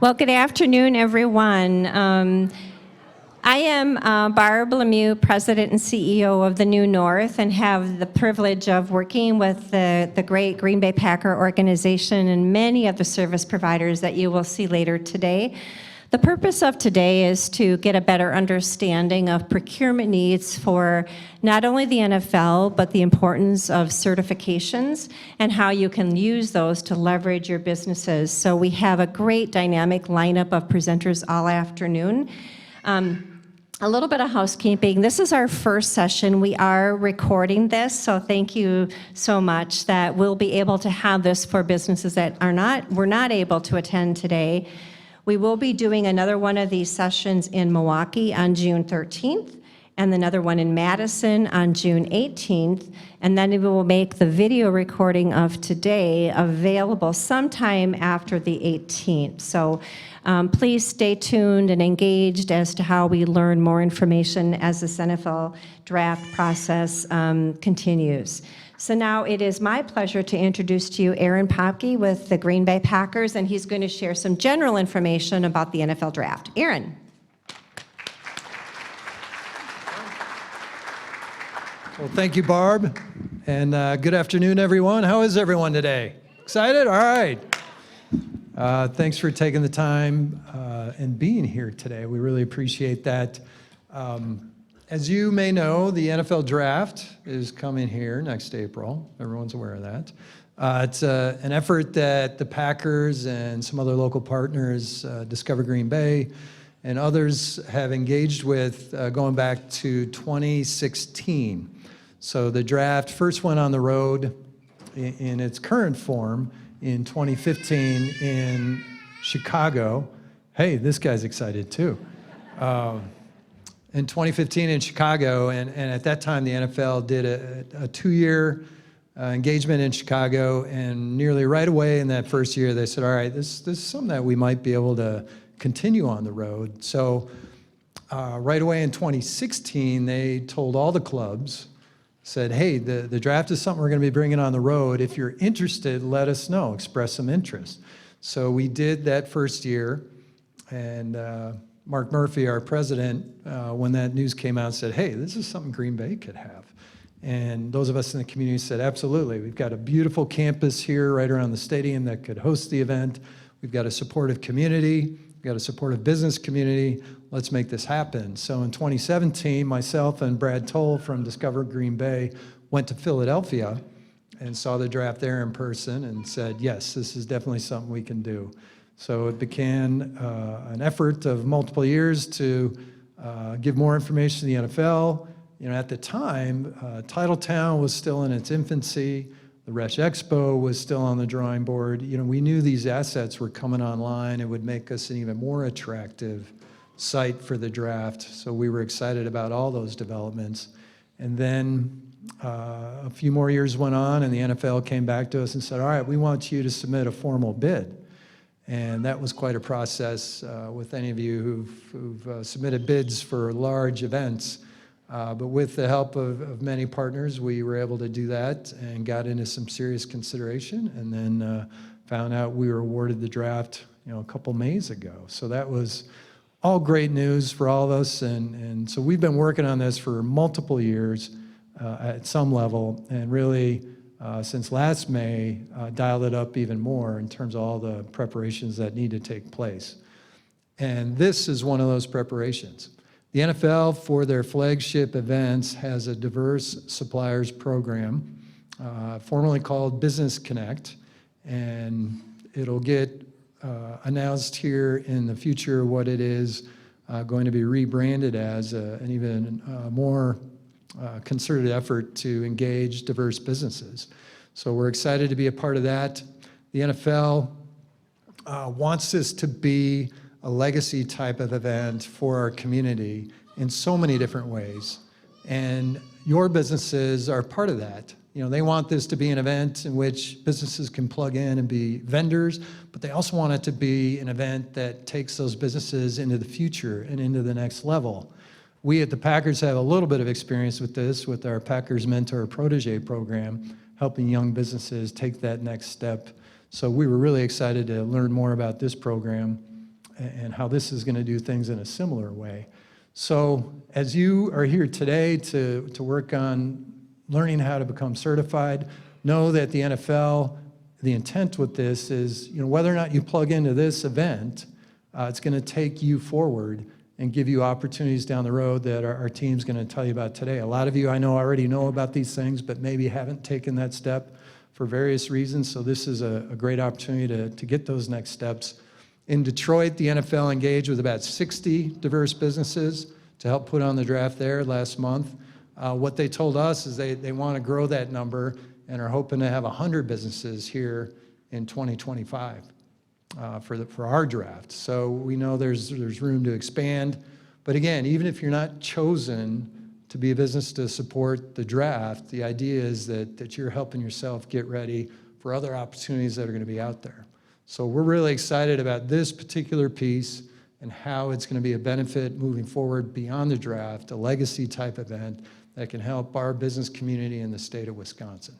Well, good afternoon, everyone. I am Barb Lemieux, President and CEO of the New North, and have the privilege of working with the great Green Bay Packer organization and many of the service providers that you will see later today. The purpose of today is to get a better understanding of procurement needs for not only the NFL, but the importance of certifications and how you can use those to leverage your businesses. So we have a great dynamic lineup of presenters all afternoon. A little bit of housekeeping. This is our first session. We are recording this, so thank you so much that we'll be able to have this for businesses that were not able to attend today. We will be doing another one of these sessions in Milwaukee on June 13th, and another one in Madison on June 18th, and then we will make the video recording of today available sometime after the 18th. So please stay tuned and engaged as to how we learn more information as this NFL draft process continues. So now it is my pleasure to introduce to you Aaron Popke with the Green Bay Packers, and he's going to share some general information about the NFL draft. Aaron. Well, thank you, Barb, and good afternoon, everyone. How is everyone today? Excited? All right. Thanks for taking the time and being here today. We really appreciate that. As you may know, the NFL Draft is coming here next April. Everyone's aware of that. It's an effort that the Packers and some other local partners, Discover Green Bay, and others have engaged with going back to 2016. So the draft first went on the road in its current form in 2015 in Chicago. Hey, this guy's excited too. In 2015 in Chicago, and at that time the NFL did a 2-year engagement in Chicago, and nearly right away in that first year they said, all right, this is something that we might be able to continue on the road. So right away in 2016 they told all the clubs, said, hey, the draft is something we're going to be bringing on the road. If you're interested, let us know, express some interest. So we did that first year, and Mark Murphy, our president, when that news came out, said, hey, this is something Green Bay could have. And those of us in the community said, absolutely. We've got a beautiful campus here right around the stadium that could host the event. We've got a supportive community. We've got a supportive business community. Let's make this happen. So in 2017, myself and Brad Toll from Discover Green Bay went to Philadelphia and saw the draft there in person and said, yes, this is definitely something we can do. So it began an effort of multiple years to give more information to the NFL. You know, at the time, Titletown was still in its infancy. The Resch Expo was still on the drawing board. You know, we knew these assets were coming online. It would make us an even more attractive site for the draft. So we were excited about all those developments. And then a few more years went on, and the NFL came back to us and said, all right, we want you to submit a formal bid. And that was quite a process with any of you who've submitted bids for large events. But with the help of many partners, we were able to do that and got into some serious consideration, and then found out we were awarded the draft, a couple Mays ago. So that was all great news for all of us. And so we've been working on this for multiple years at some level, and really since last May, dialed it up even more in terms of all the preparations that need to take place. And this is one of those preparations. The NFL, for their flagship events, has a diverse suppliers program, formerly called Business Connect, and it'll get announced here in the future what it is going to be rebranded as an even more concerted effort to engage diverse businesses. So we're excited to be a part of that. The NFL wants this to be a legacy type of event for our community in so many different ways. And your businesses are part of that. They want this to be an event in which businesses can plug in and be vendors, but they also want it to be an event that takes those businesses into the future and into the next level. We at the Packers have a little bit of experience with this, with our Packers Mentor-Protégé Program, helping young businesses take that next step. So we were really excited to learn more about this program. and how this is going to do things in a similar way. So as you are here today to work on learning how to become certified, know that the NFL, the intent with this is, whether or not you plug into this event, it's going to take you forward and give you opportunities down the road that our team's going to tell you about today. A lot of you I know already know about these things, but maybe haven't taken that step for various reasons. So this is a great opportunity to get those next steps. In Detroit, the NFL engaged with about 60 diverse businesses to help put on the draft there last month. What they told us is they want to grow that number and are hoping to have 100 businesses here in 2025 for our draft. So we know there's room to expand. But again, even if you're not chosen to be a business to support the draft, the idea is that you're helping yourself get ready for other opportunities that are going to be out there. So we're really excited about this particular piece and how it's going to be a benefit moving forward beyond the draft, a legacy type event that can help our business community in the state of Wisconsin.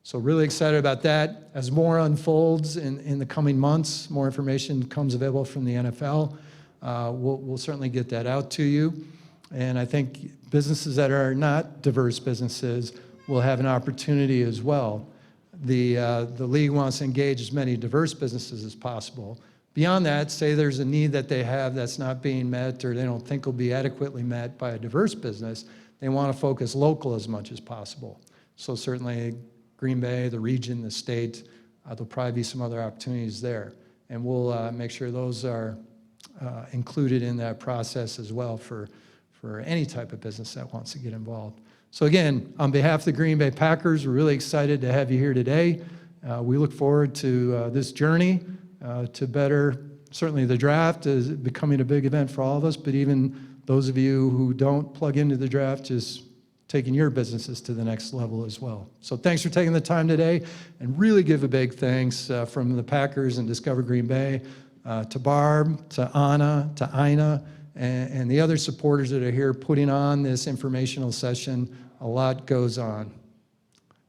So really excited about that. As more unfolds in the coming months, more information comes available from the NFL, we'll certainly get that out to you. And I think businesses that are not diverse businesses will have an opportunity as well. The league wants to engage as many diverse businesses as possible. Beyond that, say there's a need that they have that's not being met or they don't think will be adequately met by a diverse business, they want to focus local as much as possible. So certainly Green Bay, the region, the state, there'll probably be some other opportunities there. And we'll make sure those are included in that process as well for any type of business that wants to get involved. So again, on behalf of the Green Bay Packers, we're really excited to have you here today. We look forward to this journey to better, certainly the draft is becoming a big event for all of us, but even those of you who don't plug into the draft, just taking your businesses to the next level as well. So thanks for taking the time today, and really give a big thanks from the Packers and Discover Green Bay to Barb, to Anna, to Ina, and the other supporters that are here putting on this informational session. A lot goes on.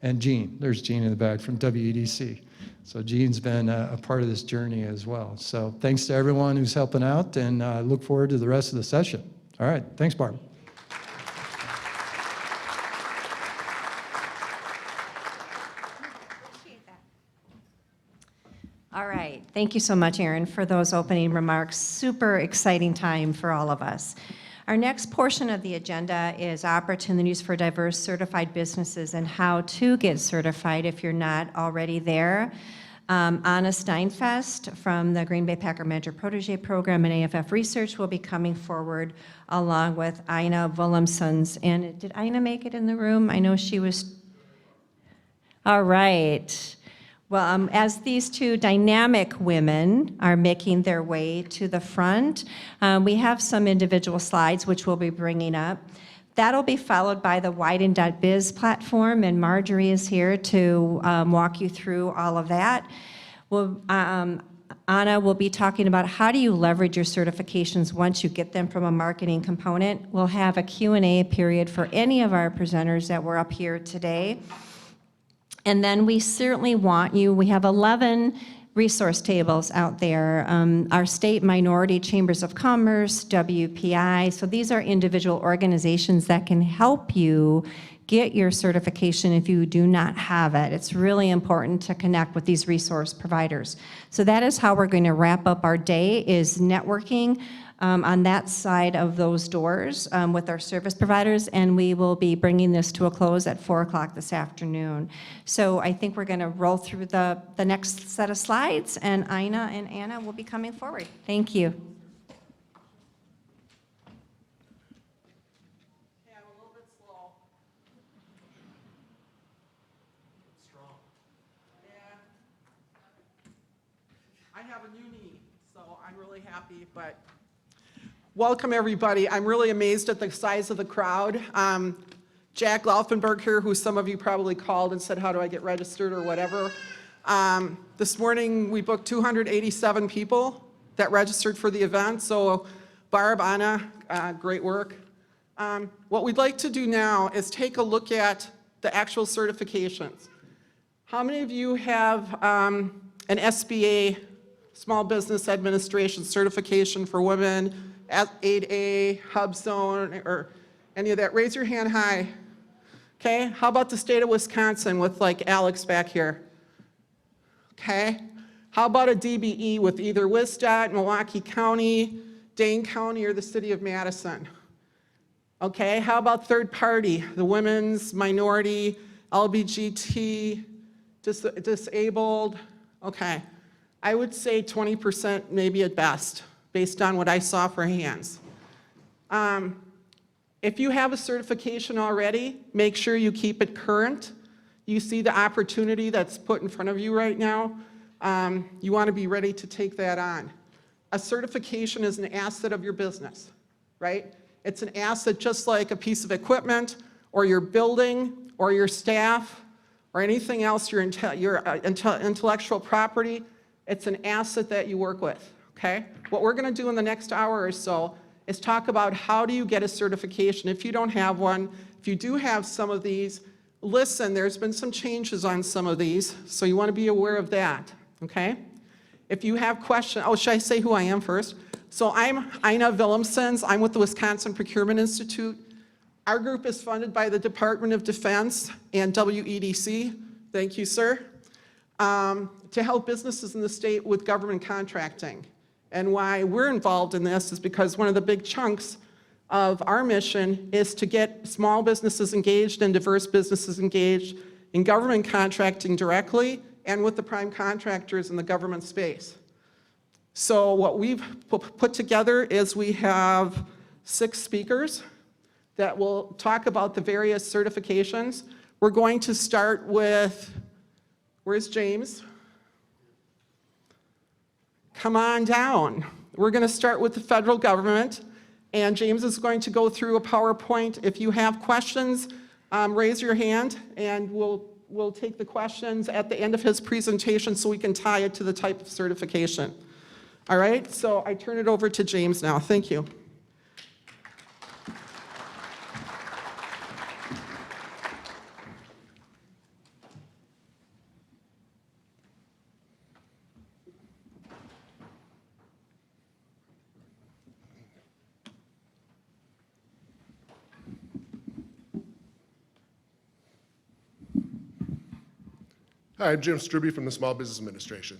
And Jean, there's Jean in the back from WEDC. So Jean's been a part of this journey as well. So thanks to everyone who's helping out, and I look forward to the rest of the session. All right, thanks, Barb. All right, thank you so much, Aaron, for those opening remarks. Super exciting time for all of us. Our next portion of the agenda is opportunities for diverse certified businesses and how to get certified if you're not already there. Anna Steinfest from the Green Bay Packer Mentor-Protégé Program and AFF Research will be coming forward along with Ina Willemsons. And did Ina make it in the room? I know she was. All right. Well, as these two dynamic women are making their way to the front, we have some individual slides which we'll be bringing up. That'll be followed by the Widen.biz platform, and Marjorie is here to walk you through all of that. Anna will be talking about how do you leverage your certifications once you get them from a marketing component. We'll have a Q&A period for any of our presenters that were up here today. And then we certainly want you, we have 11 resource tables out there. Our state minority chambers of commerce, WPI, so these are individual organizations that can help you get your certification if you do not have it. It's really important to connect with these resource providers. So that is how we're going to wrap up our day, is networking on that side of those doors with our service providers, and we will be bringing this to a close at 4 o'clock this afternoon. So I think we're going to roll through the next set of slides, and Ina and Anna will be coming forward. Thank you. Yeah, I'm a little bit slow. Strong. Yeah. I have a new knee, so I'm really happy, but welcome, everybody. I'm really amazed at the size of the crowd. Jack Laufenberg here, who some of you probably called and said, how do I get registered or whatever. This morning, we booked 287 people that registered for the event. So Barb, Anna, great work. What we'd like to do now is take a look at the actual certifications. How many of you have an SBA Small Business Administration certification for women, 8A, Hub Zone, or any of that? Raise your hand high. Okay, how about the state of Wisconsin with like Alex back here? Okay, how about a DBE with either WisDOT, Milwaukee County, Dane County, or the city of Madison? Okay, how about third party, the women's, minority, LBGT, disabled? Okay, I would say 20% maybe at best, based on what I saw for hands. If you have a certification already, make sure you keep it current. You see the opportunity that's put in front of you right now. You want to be ready to take that on. A certification is an asset of your business, right? It's an asset just like a piece of equipment or your building or your staff or anything else, your intellectual property. It's an asset that you work with, okay? What we're going to do in the next hour or so is talk about how do you get a certification. If you don't have one, if you do have some of these, listen, there's been some changes on some of these, so you want to be aware of that, okay? If you have questions, oh, should I say who I am first? So I'm Ina Willemsens. I'm with the Wisconsin Procurement Institute. Our group is funded by the Department of Defense and WEDC, thank you, sir, to help businesses in the state with government contracting. And why we're involved in this is because one of the big chunks of our mission is to get small businesses engaged and diverse businesses engaged in government contracting directly and with the prime contractors in the government space. So what we've put together is we have 6 speakers that will talk about the various certifications. We're going to start with, where's James? Come on down. We're going to start with the federal government, and James is going to go through a PowerPoint. If you have questions, raise your hand, and we'll take the questions at the end of his presentation so we can tie it to the type of certification. All right, so I turn it over to James now. Thank you. Hi, I'm Jim Struby from the Small Business Administration.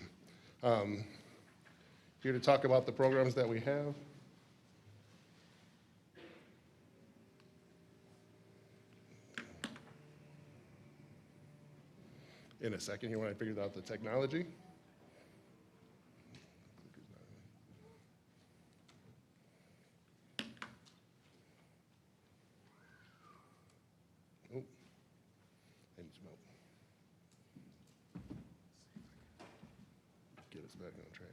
Here to talk about the programs that we have. In a second here when I figured out the technology. Oh, I need some help. Get us back on track.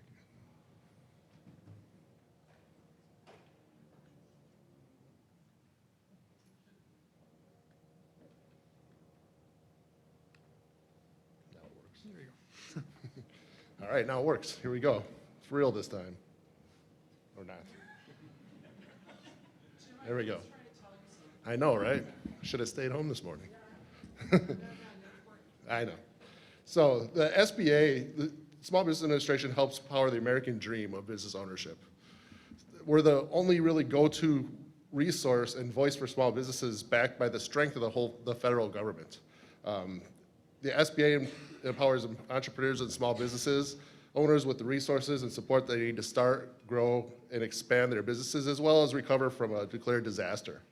Now it works. There you go. All right, now it works. Here we go. It's real this time. Or not. There we go. I know, right? Should have stayed home this morning. I know. So the SBA, the Small Business Administration, helps power the American dream of business ownership. We're the only really go-to resource and voice for small businesses backed by the strength of the federal government. The SBA empowers entrepreneurs and small businesses, owners with the resources and support they need to start, grow, and expand their businesses, as well as recover from a declared disaster.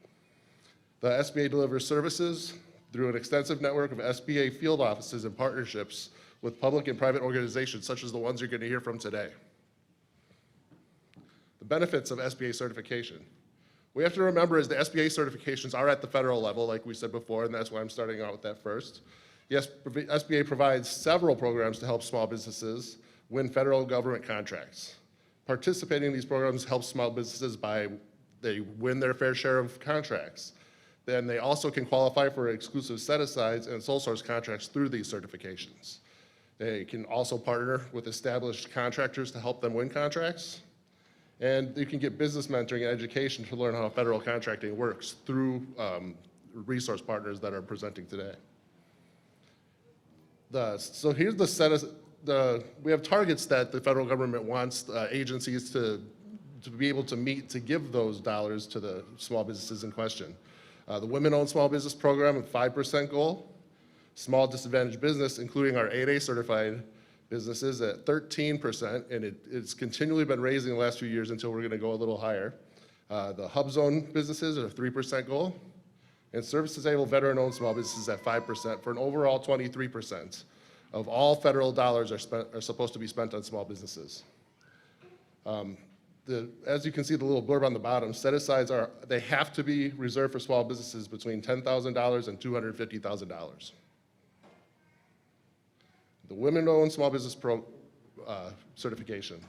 The SBA delivers services through an extensive network of SBA field offices and partnerships with public and private organizations, such as the ones you're going to hear from today. The benefits of SBA certification. We have to remember is the SBA certifications are at the federal level, like we said before, and that's why I'm starting out with that first. Yes, SBA provides several programs to help small businesses win federal government contracts. Participating in these programs helps small businesses they win their fair share of contracts. Then they also can qualify for exclusive set-asides and sole source contracts through these certifications. They can also partner with established contractors to help them win contracts. And you can get business mentoring and education to learn how federal contracting works through resource partners that are presenting today. So here's the we have targets that the federal government wants agencies to be able to meet to give those dollars to the small businesses in question. The Women-Owned Small Business Program, a 5% goal. Small disadvantaged business, including our 8A certified businesses, at 13%, and it's continually been raising the last few years until we're going to go a little higher. The hub zone businesses are a 3% goal, and service-disabled veteran-owned small businesses at 5% for an overall 23% of all federal dollars are supposed to be spent on small businesses. As you can see, the little blurb on the bottom, set-asides they have to be reserved for small businesses between $10,000 and $250,000. The Women-Owned Small Business certification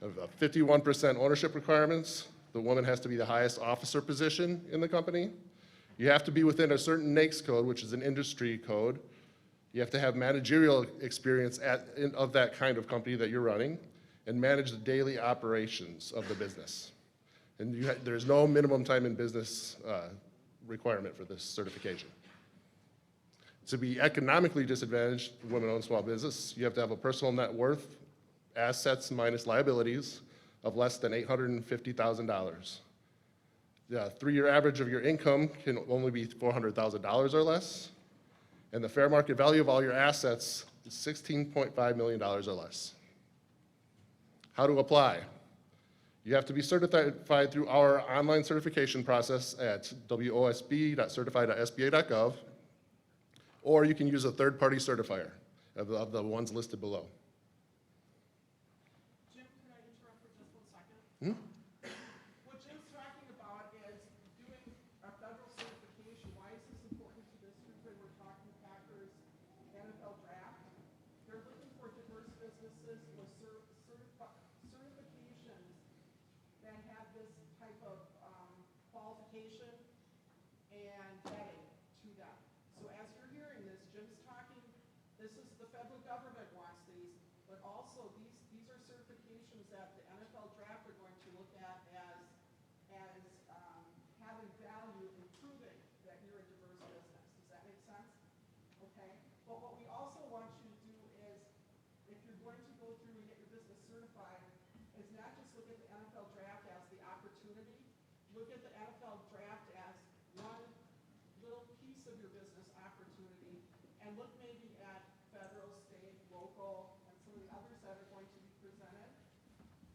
of 51% ownership requirements. The woman has to be the highest officer position in the company. You have to be within a certain NAICS code, which is an industry code. You have to have managerial experience of that kind of company that you're running and manage the daily operations of the business. And there's no minimum time in business requirement for this certification. To be economically disadvantaged, women-owned small business, you have to have a personal net worth, assets minus liabilities, of less than $850,000. The 3-year average of your income can only be $400,000 or less, and the fair market value of all your assets is $16.5 million or less. How to apply? You have to be certified through our online certification process at wosb.certify.sba.gov, or you can use a third-party certifier of the ones listed below. Jim, can I interrupt for just 1 second? What Jim's talking about is doing a federal certification. Why is this important to districts when we're talking Packers NFL draft? They're looking for diverse businesses with certifications that have this type of qualification and vetting to them. So as you're hearing this, Jim's talking, this is the federal government wants these, but also these are certifications that the NFL draft are going to look at as having value in proving that you're a diverse business. Does that make sense? Okay. But what we also want you to do is, if you're going to go through and get your business certified, is not just look at the NFL draft as the opportunity, look at the NFL draft as one little piece of your business opportunity, and look maybe at federal, state, local, and some of the others that are going to be presented.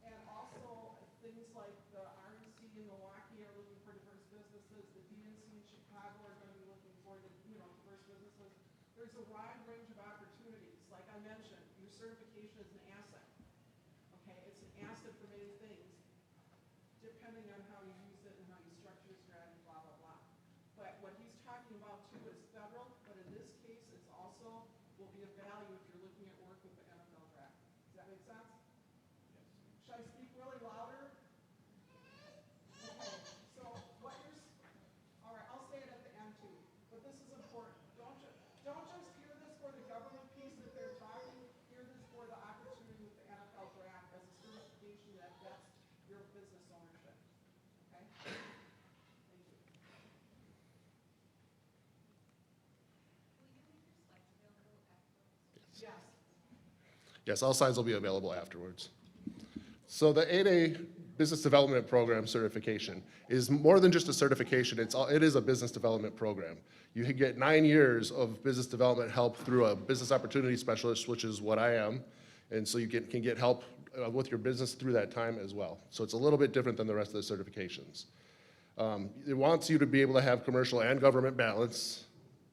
And also things like the RNC in Milwaukee are looking for diverse businesses, the DNC in Chicago are going to be looking for diverse businesses. There's a wide range of opportunities. Like I mentioned, your certification is an asset. Okay, it's an asset for many things, depending on how you use it and how you structure your strategy, blah, blah, blah. But what he's talking about too is federal, but in this case, it's also will be of value if you're looking at work with the NFL draft. Does that make sense? Yes. Should I speak really louder? Okay, so what you're, all right, I'll say it at the end too, but this is important. Don't just hear this for the government piece that they're talking, hear this for the opportunity with the NFL draft as a certification that that's your business ownership. Okay? Thank you. Yes. Yes, all slides will be available afterwards. So the 8A Business Development Program certification is more than just a certification. It is a business development program. You can get 9 years of business development help through a business opportunity specialist, which is what I am. And so you can get help with your business through that time as well. So it's a little bit different than the rest of the certifications. It wants you to be able to have commercial and government balance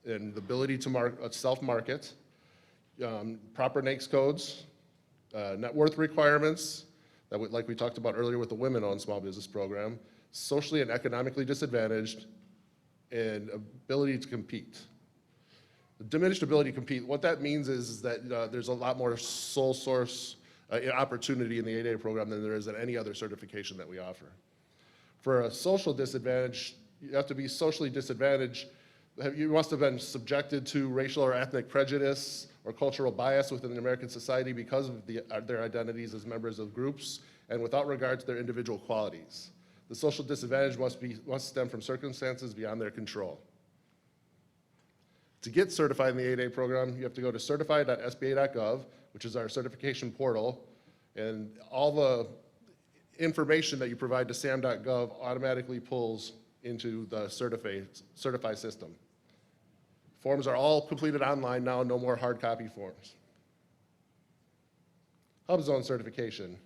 and the ability to self-market, proper NAICS codes, net worth requirements, like we talked about earlier with the Women-Owned Small Business Program, socially and economically disadvantaged, and ability to compete. The diminished ability to compete, what that means is that there's a lot more sole source opportunity in the 8A program than there is at any other certification that we offer. For a social disadvantage, you have to be socially disadvantaged. You must have been subjected to racial or ethnic prejudice or cultural bias within the American society because of their identities as members of groups and without regard to their individual qualities. The social disadvantage must stem from circumstances beyond their control. To get certified in the 8A program, you have to go to certified.sba.gov, which is our certification portal, and all the information that you provide to sam.gov automatically pulls into the Certify system. Forms are all completed online now, no more hard copy forms. HubZone certification.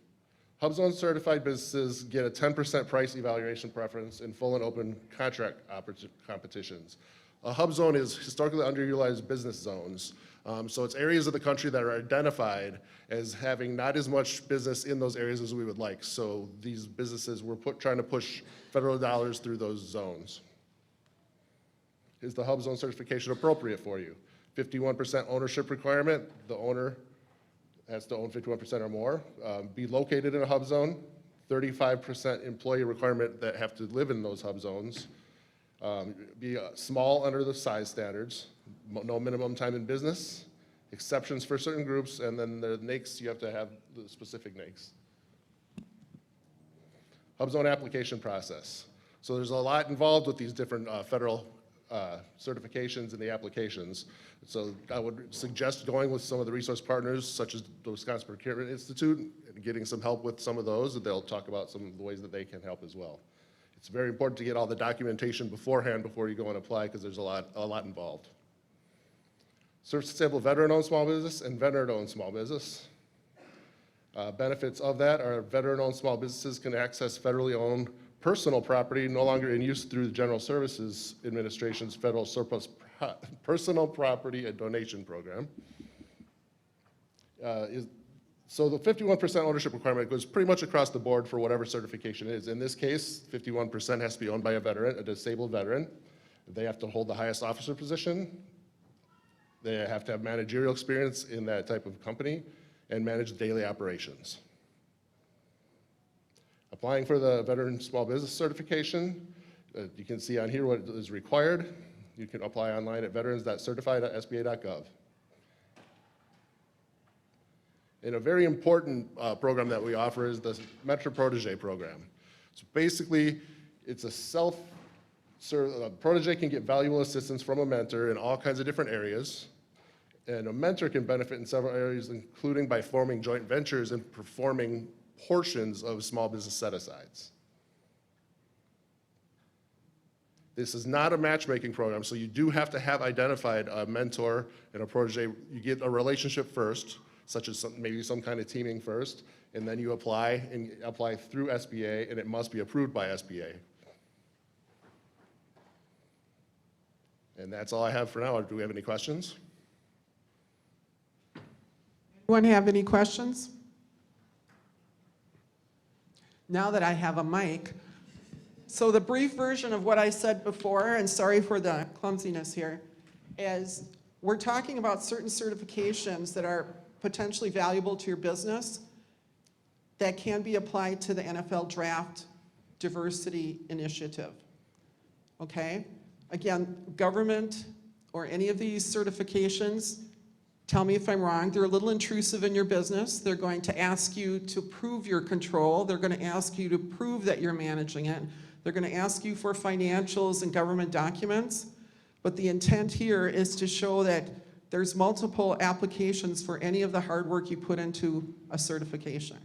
HubZone certified businesses get a 10% price evaluation preference in full and open contract competitions. A HubZone is historically underutilized business zones. So it's areas of the country that are identified as having not as much business in those areas as we would like. So these businesses, we're trying to push federal dollars through those zones. Is the HubZone certification appropriate for you? 51% ownership requirement. The owner has to own 51% or more, be located in a hub zone, 35% employee requirement that have to live in those hub zones, be small under the size standards, no minimum time in business, exceptions for certain groups, and then the NAICS, you have to have the specific NAICS. Hub zone application process. So there's a lot involved with these different federal certifications and the applications. So I would suggest going with some of the resource partners, such as the Wisconsin Procurement Institute, and getting some help with some of those, and they'll talk about some of the ways that they can help as well. It's very important to get all the documentation beforehand before you go and apply, because there's a lot involved. Service-disabled veteran-owned small business and veteran-owned small business. Benefits of that are veteran-owned small businesses can access federally owned personal property no longer in use through the General Services Administration's Federal Surplus Personal Property and Donation Program. So the 51% ownership requirement goes pretty much across the board for whatever certification is. In this case, 51% has to be owned by a veteran, a disabled veteran. They have to hold the highest officer position. They have to have managerial experience in that type of company and manage daily operations. Applying for the Veteran Small Business Certification, you can see on here what is required. You can apply online at veterans.certify.sba.gov. And a very important program that we offer is the Mentor-Protégé Program. So basically, it's a protege can get valuable assistance from a mentor in all kinds of different areas. And a mentor can benefit in several areas, including by forming joint ventures and performing portions of small business set-asides. This is not a matchmaking program, so you do have to have identified a mentor and a protege. You get a relationship first, such as maybe some kind of teaming first, and then you apply through SBA, and it must be approved by SBA. And that's all I have for now. Do we have any questions? Anyone have any questions? Now that I have a mic. So the brief version of what I said before, and sorry for the clumsiness here, is we're talking about certain certifications that are potentially valuable to your business that can be applied to the NFL Draft Diversity Initiative. Okay? Again, government or any of these certifications, tell me if I'm wrong, they're a little intrusive in your business. They're going to ask you to prove your control. They're going to ask you to prove that you're managing it. They're going to ask you for financials and government documents. But the intent here is to show that there's multiple applications for any of the hard work you put into a certification.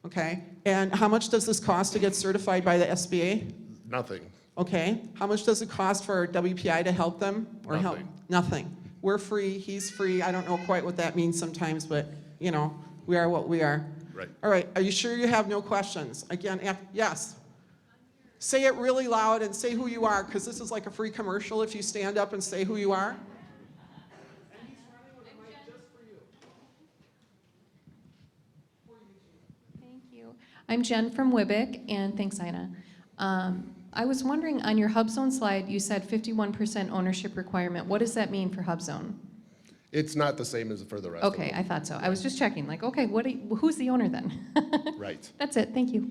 Okay? And how much does this cost to get certified by the SBA? Nothing. Okay. How much does it cost for WPI to help them? Or help? Nothing. We're free, he's free. I don't know quite what that means sometimes, but you know, we are what we are. Right. All right, are you sure you have no questions? Again, yes. Say it really loud and say who you are, because this is like a free commercial if you stand up and say who you are. And he's running with a mic just for you. Thank you. I'm Jen from Wybick, and thanks, Ina. I was wondering, on your HubZone slide, you said 51% ownership requirement. What does that mean for HubZone? It's not the same as for the rest Okay, of them. I thought so. I was just checking, like, okay, who's the owner then? Right. That's it, thank you. Any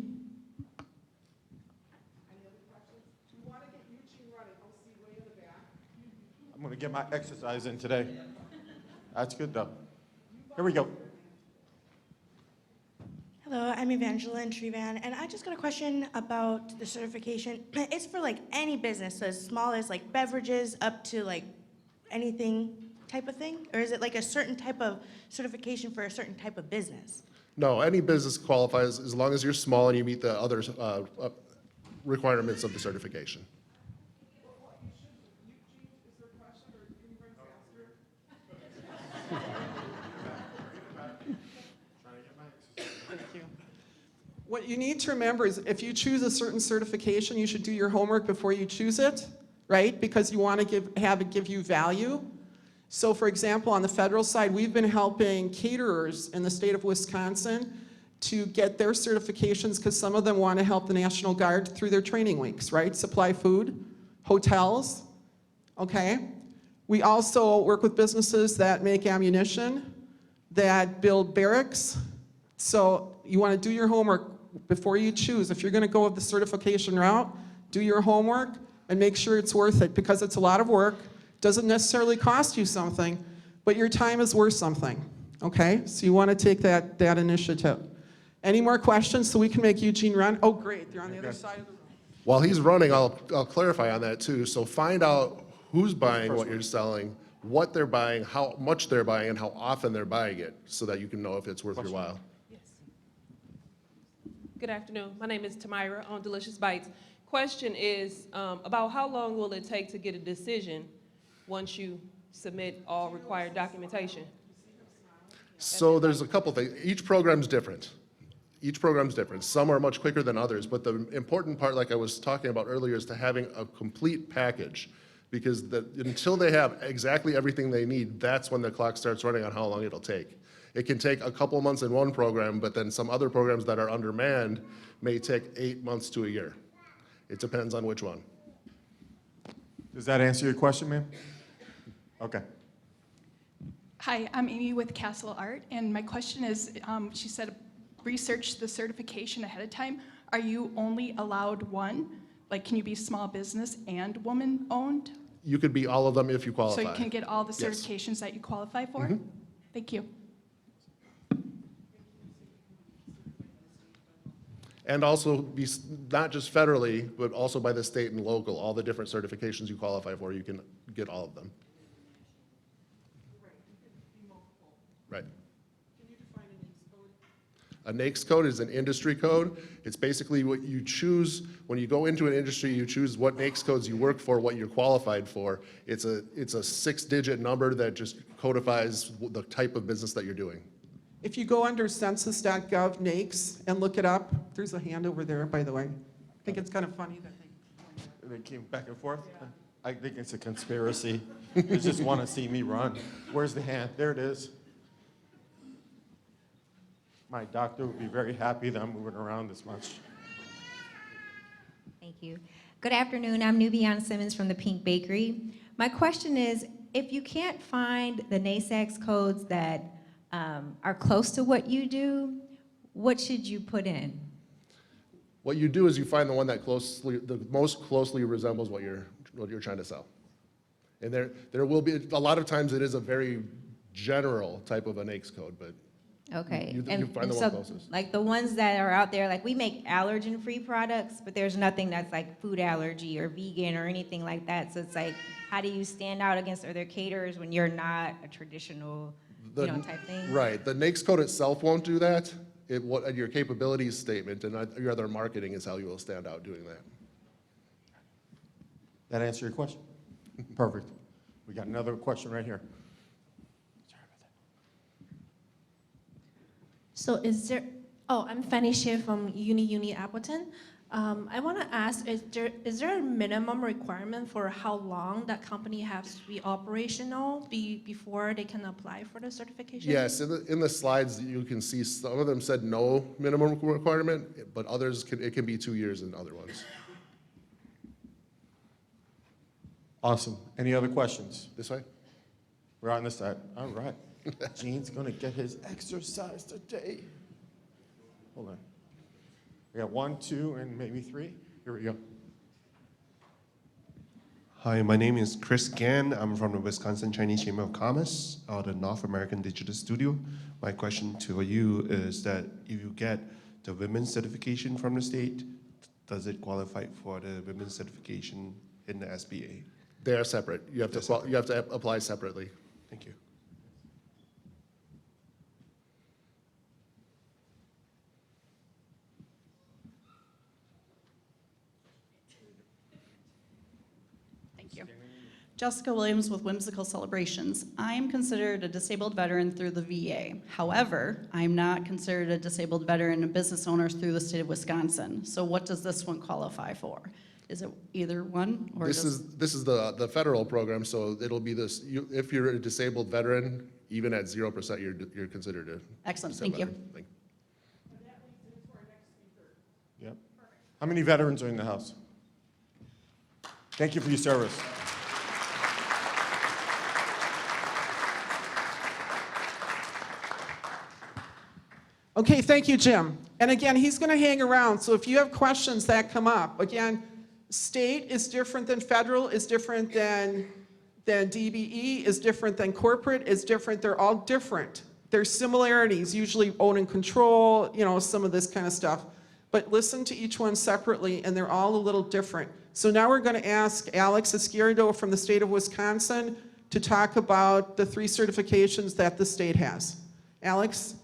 other questions? We want to get Eugene running. I'll see way in the back. I'm going to get my exercise in today. That's good, though. Here we go. Hello, I'm Evangeline Trevan, and I just got a question about the certification. It's for like any business, so as small as like beverages up to like anything type of thing? Or is it like a certain type of certification for a certain type of business? No, any business qualifies as long as you're small and you meet the other requirements of the certification. What you need to remember is if you choose a certain certification, you should do your homework before you choose it, right? Because you want to have it give you value. So for example, on the federal side, we've been helping caterers in the state of Wisconsin to get their certifications because some of them want to help the National Guard through their training weeks, right? Supply food, hotels, okay? We also work with businesses that make ammunition, that build barracks. So you want to do your homework before you choose. If you're going to go with the certification route, do your homework and make sure it's worth it because it's a lot of work. Doesn't necessarily cost you something, but your time is worth something, okay? So you want to take that initiative. Any more questions so we can make Eugene run? Oh, great, they're on the other side of the room. While he's running, I'll clarify on that too. So find out who's buying what you're selling, what they're buying, how much they're buying, and how often they're buying it so that you can know if it's worth your while. Good afternoon. My name is Tamira on Delicious Bites. Question is about how long will it take to get a decision once you submit all required documentation? So there's a couple things. Each program's different. Each program's different. Some are much quicker than others, but the important part, like I was talking about earlier, is to having a complete package. Because until they have exactly everything they need, that's when the clock starts running on how long it'll take. It can take a couple months in one program, but then some other programs that are undermanned may take 8 months to a year. It depends on which one. Does that answer your question, ma'am? Okay. Hi, I'm Amy with Castle Art, and my question is, she said research the certification ahead of time. Are you only allowed one? Like, can you be small business and woman-owned? You could be all of them if you So qualify. you can get all the Yes. certifications that you qualify for? Thank you. And also be not just federally, but also by the state and local, all the different certifications you qualify for, you can get all of them. Right. A NAICS code is an industry code. It's basically what you choose when you go into an industry. You choose what NAICS codes you work for, what you're qualified for. It's a 6-digit number that just codifies the type of business that you're doing. If you go under census.gov NAICS and look it up, there's a hand over there, by the way. I think it's kind of funny that They came back and forth? I think it's a conspiracy. They just want to see me run. Where's the hand? There it is. My doctor would be very happy that I'm moving around this much. Thank you. Good afternoon. I'm Nubiana Simmons from the Pink Bakery. My question is, if you can't find the NAICS codes that are close to what you do, what should you put in? What you do is you find the one that the most closely resembles what you're trying to sell. And there will be, a lot of times it is a very general type of a NAICS code, but Okay. you find the one closest. Like the ones that are out there, like we make allergen-free products, but there's nothing that's like food allergy or vegan or anything like that. So it's like, how do you stand out against other caterers when you're not a traditional, type thing? Right. The NAICS code itself won't do that. Your capabilities statement and your other marketing is how you will stand out doing that. That answer your question? Perfect. We got another question right here. Sorry about that. So I'm Fanny Shea from Uni Appleton. I want to ask, is there a minimum requirement for how long that company has to be operational before they can apply for the certification? Yes, in the slides you can see some of them said no minimum requirement, but others it can be 2 years in other ones. Awesome. Any other questions? This way? We're on this side. All right. Gene's going to get his exercise today. Hold on. We got 1, 2, and maybe 3. Here we go. Hi, my name is Chris Gann. I'm from the Wisconsin Chinese Chamber of Commerce, the North American Digital Studio. My question to you is that if you get the women's certification from the state, does it qualify for the women's certification in the SBA? They are separate. You have to apply separately. Thank you. Thank you. Jessica Williams with Whimsical Celebrations. I am considered a disabled veteran through the VA. However, I'm not considered a disabled veteran and business owner through the state of Wisconsin. So what does this one qualify for? Is it either one or This is the federal program, so it'll be this, if you're a disabled veteran, even at 0%, you're considered a Excellent, disabled thank you. veteran. Yep. How many veterans are in the house? Thank you for your service. Okay, thank you, Jim. And again, he's going to hang around, so if you have questions that come up, again, state is different than federal, is different than DBE, is different than corporate, is different. They're all different. There's similarities, usually own and control, you know, some of this kind of stuff. But listen to each one separately, and they're all a little different. So now we're going to ask Alex Izquierdo from the state of Wisconsin to talk about the 3 certifications that the state has. Alex?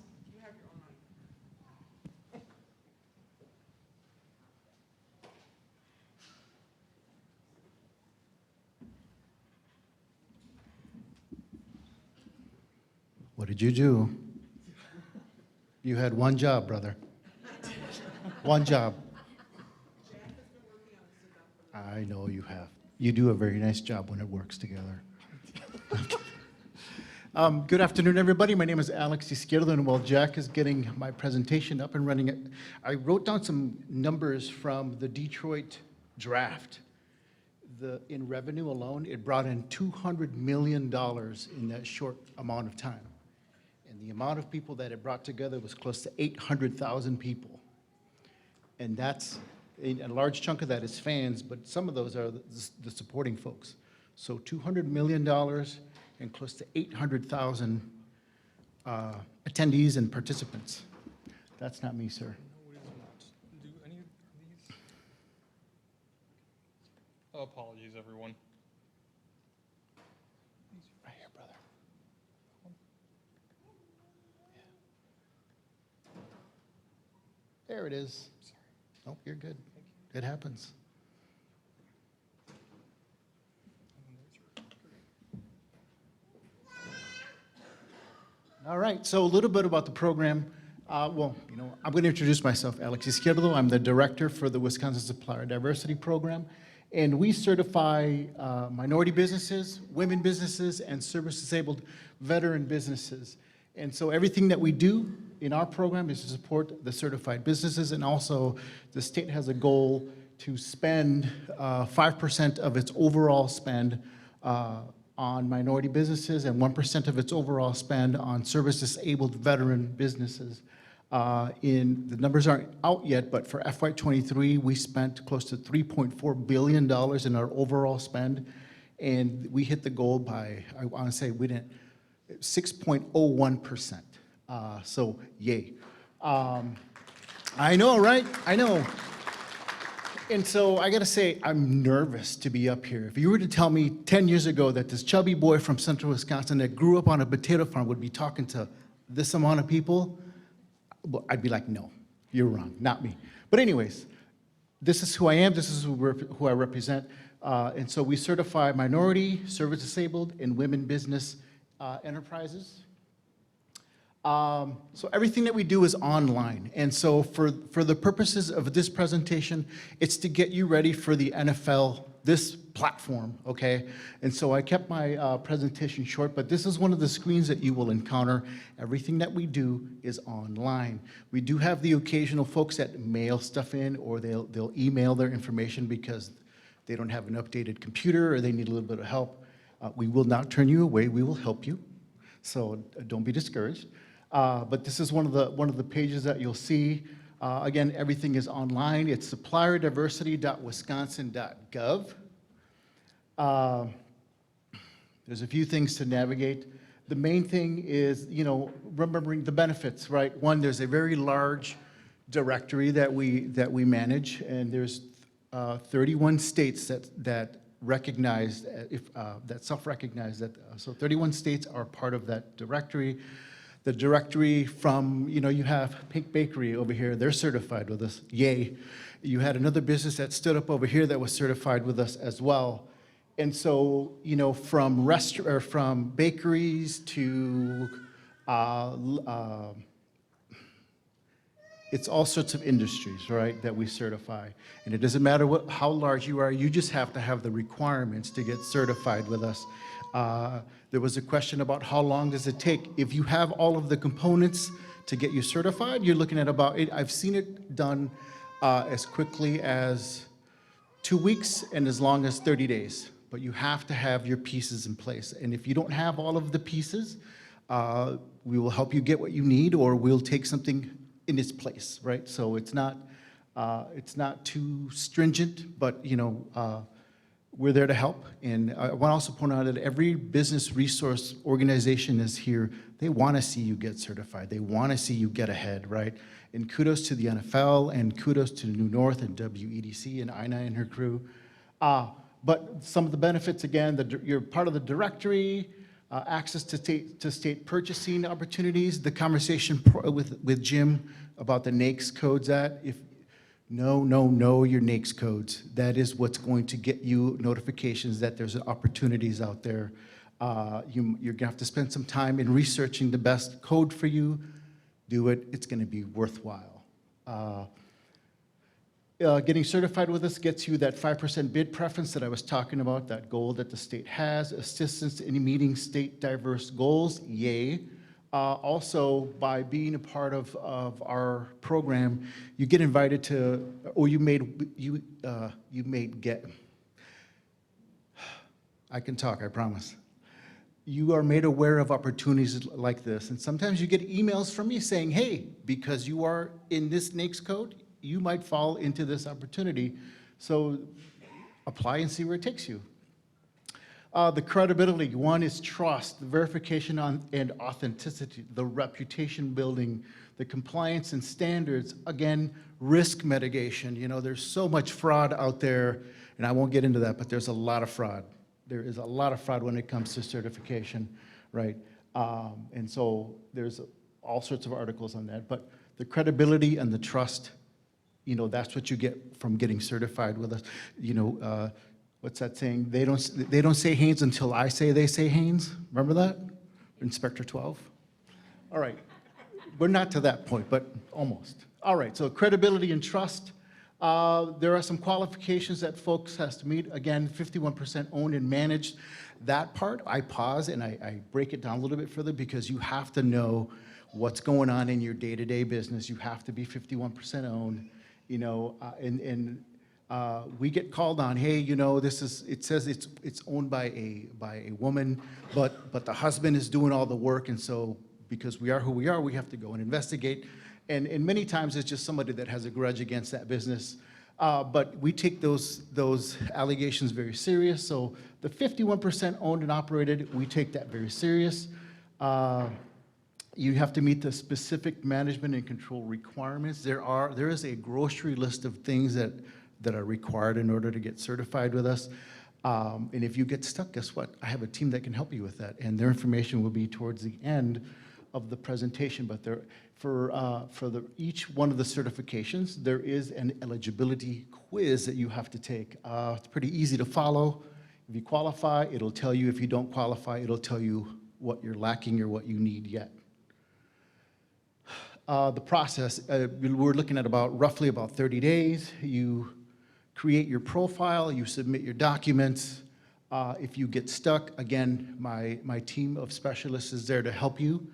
What did you do? You had one job, brother. One job. I know you have. You do a very nice job when it works together. Good afternoon, everybody. My name is Alex Izquierdo, and while Jack is getting my presentation up and running, I wrote down some numbers from the Detroit draft. In revenue alone, it brought in $200 million in that short amount of time. And the amount of people that it brought together was close to 800,000 people. And that's, a large chunk of that is fans, but some of those are the supporting folks. So $200 million and close to 800,000 attendees and participants. That's not me, sir. Do any of these? Apologies, everyone. Right here, brother. There it is. Nope, you're good. It happens. All right, so a little bit about the program. Well, you know, I'm going to introduce myself, Alex Izquierdo. I'm the director for the Wisconsin Supplier Diversity Program, and we certify minority businesses, women businesses, and service-disabled veteran businesses. And so everything that we do in our program is to support the certified businesses, and also the state has a goal to spend 5% of its overall spend on minority businesses and 1% of its overall spend on service-disabled veteran businesses. The numbers aren't out yet, but for FY23, we spent close to $3.4 billion in our overall spend, and we hit the goal by, I want to say, 6.01%. So, yay. I know, right? I know. And so I gotta say, I'm nervous to be up here. If you were to tell me 10 years ago that this chubby boy from central Wisconsin that grew up on a potato farm would be talking to this amount of people, well, I'd be like, no, you're wrong, not me. But anyways, this is who I am, this is who I represent. And so we certify minority, service-disabled, and women business enterprises. So everything that we do is online. And so for the purposes of this presentation, it's to get you ready for the NFL, this platform, okay? And so I kept my presentation short, but this is one of the screens that you will encounter. Everything that we do is online. We do have the occasional folks that mail stuff in, or they'll email their information because they don't have an updated computer or they need a little bit of help. We will not turn you away, we will help you. So don't be discouraged. But this is one of the pages that you'll see. Again, everything is online. It's supplierdiversity.wisconsin.gov. There's a few things to navigate. The main thing is, you know, remembering the benefits, right? One, there's a very large directory that we manage, and there's 31 states that recognized, that self-recognized that, so 31 states are part of that directory. The directory from, you have Pink Bakery over here, they're certified with us, yay. You had another business that stood up over here that was certified with us as well. And so, from bakeries to, it's all sorts of industries, right, that we certify. And it doesn't matter how large you are, you just have to have the requirements to get certified with us. There was a question about how long does it take. If you have all of the components to get you certified, you're looking at I've seen it done as quickly as 2 weeks and as long as 30 days. But you have to have your pieces in place. And if you don't have all of the pieces, we will help you get what you need, or we'll take something in its place, right? So it's not too stringent, but we're there to help. And I want to also point out that every business resource organization is here. They want to see you get certified. They want to see you get ahead, right? And kudos to the NFL, and kudos to New North and WEDC and Ina and her crew. But some of the benefits, again, you're part of the directory, access to state purchasing opportunities, the conversation with Jim about the NAICS codes know your NAICS codes. That is what's going to get you notifications that there's opportunities out there. You're gonna have to spend some time in researching the best code for you. Do it, it's gonna be worthwhile. Getting certified with us gets you that 5% bid preference that I was talking about, that goal that the state has, assistance in meeting state diverse goals, yay. Also, by being a part of our program, you get invited to, or I can talk, I promise. You are made aware of opportunities like this, and sometimes you get emails from me saying, hey, because you are in this NAICS code, you might fall into this opportunity, so apply and see where it takes you. The credibility, one is trust, the verification and authenticity, the reputation building, the compliance and standards, again, risk mitigation. There's so much fraud out there, and I won't get into that, but there's a lot of fraud. There is a lot of fraud when it comes to certification, right? And so there's all sorts of articles on that, but the credibility and the trust, that's what you get from getting certified with us. What's that saying? They don't say Haynes until I say they say Haynes. Remember that? Inspector 12? All right. We're not to that point, but almost. All right, so credibility and trust. There are some qualifications that folks has to meet. Again, 51% owned and managed. That part, I pause and I break it down a little bit further, because you have to know what's going on in your day-to-day business. You have to be 51% owned. We get called on, hey, it says it's owned by a woman, but the husband is doing all the work, and so because we are who we are, we have to go and investigate. And many times it's just somebody that has a grudge against that business. But we take those allegations very serious. So the 51% owned and operated, we take that very serious. You have to meet the specific management and control requirements. There is a grocery list of things that are required in order to get certified with us. And if you get stuck, guess what? I have a team that can help you with that, and their information will be towards the end of the presentation. But for each one of the certifications, there is an eligibility quiz that you have to take. It's pretty easy to follow. If you qualify, it'll tell you. If you don't qualify, it'll tell you what you're lacking or what you need yet. The process, we're looking at roughly about 30 days. You create your profile, you submit your documents. If you get stuck, again, my team of specialists is there to help you.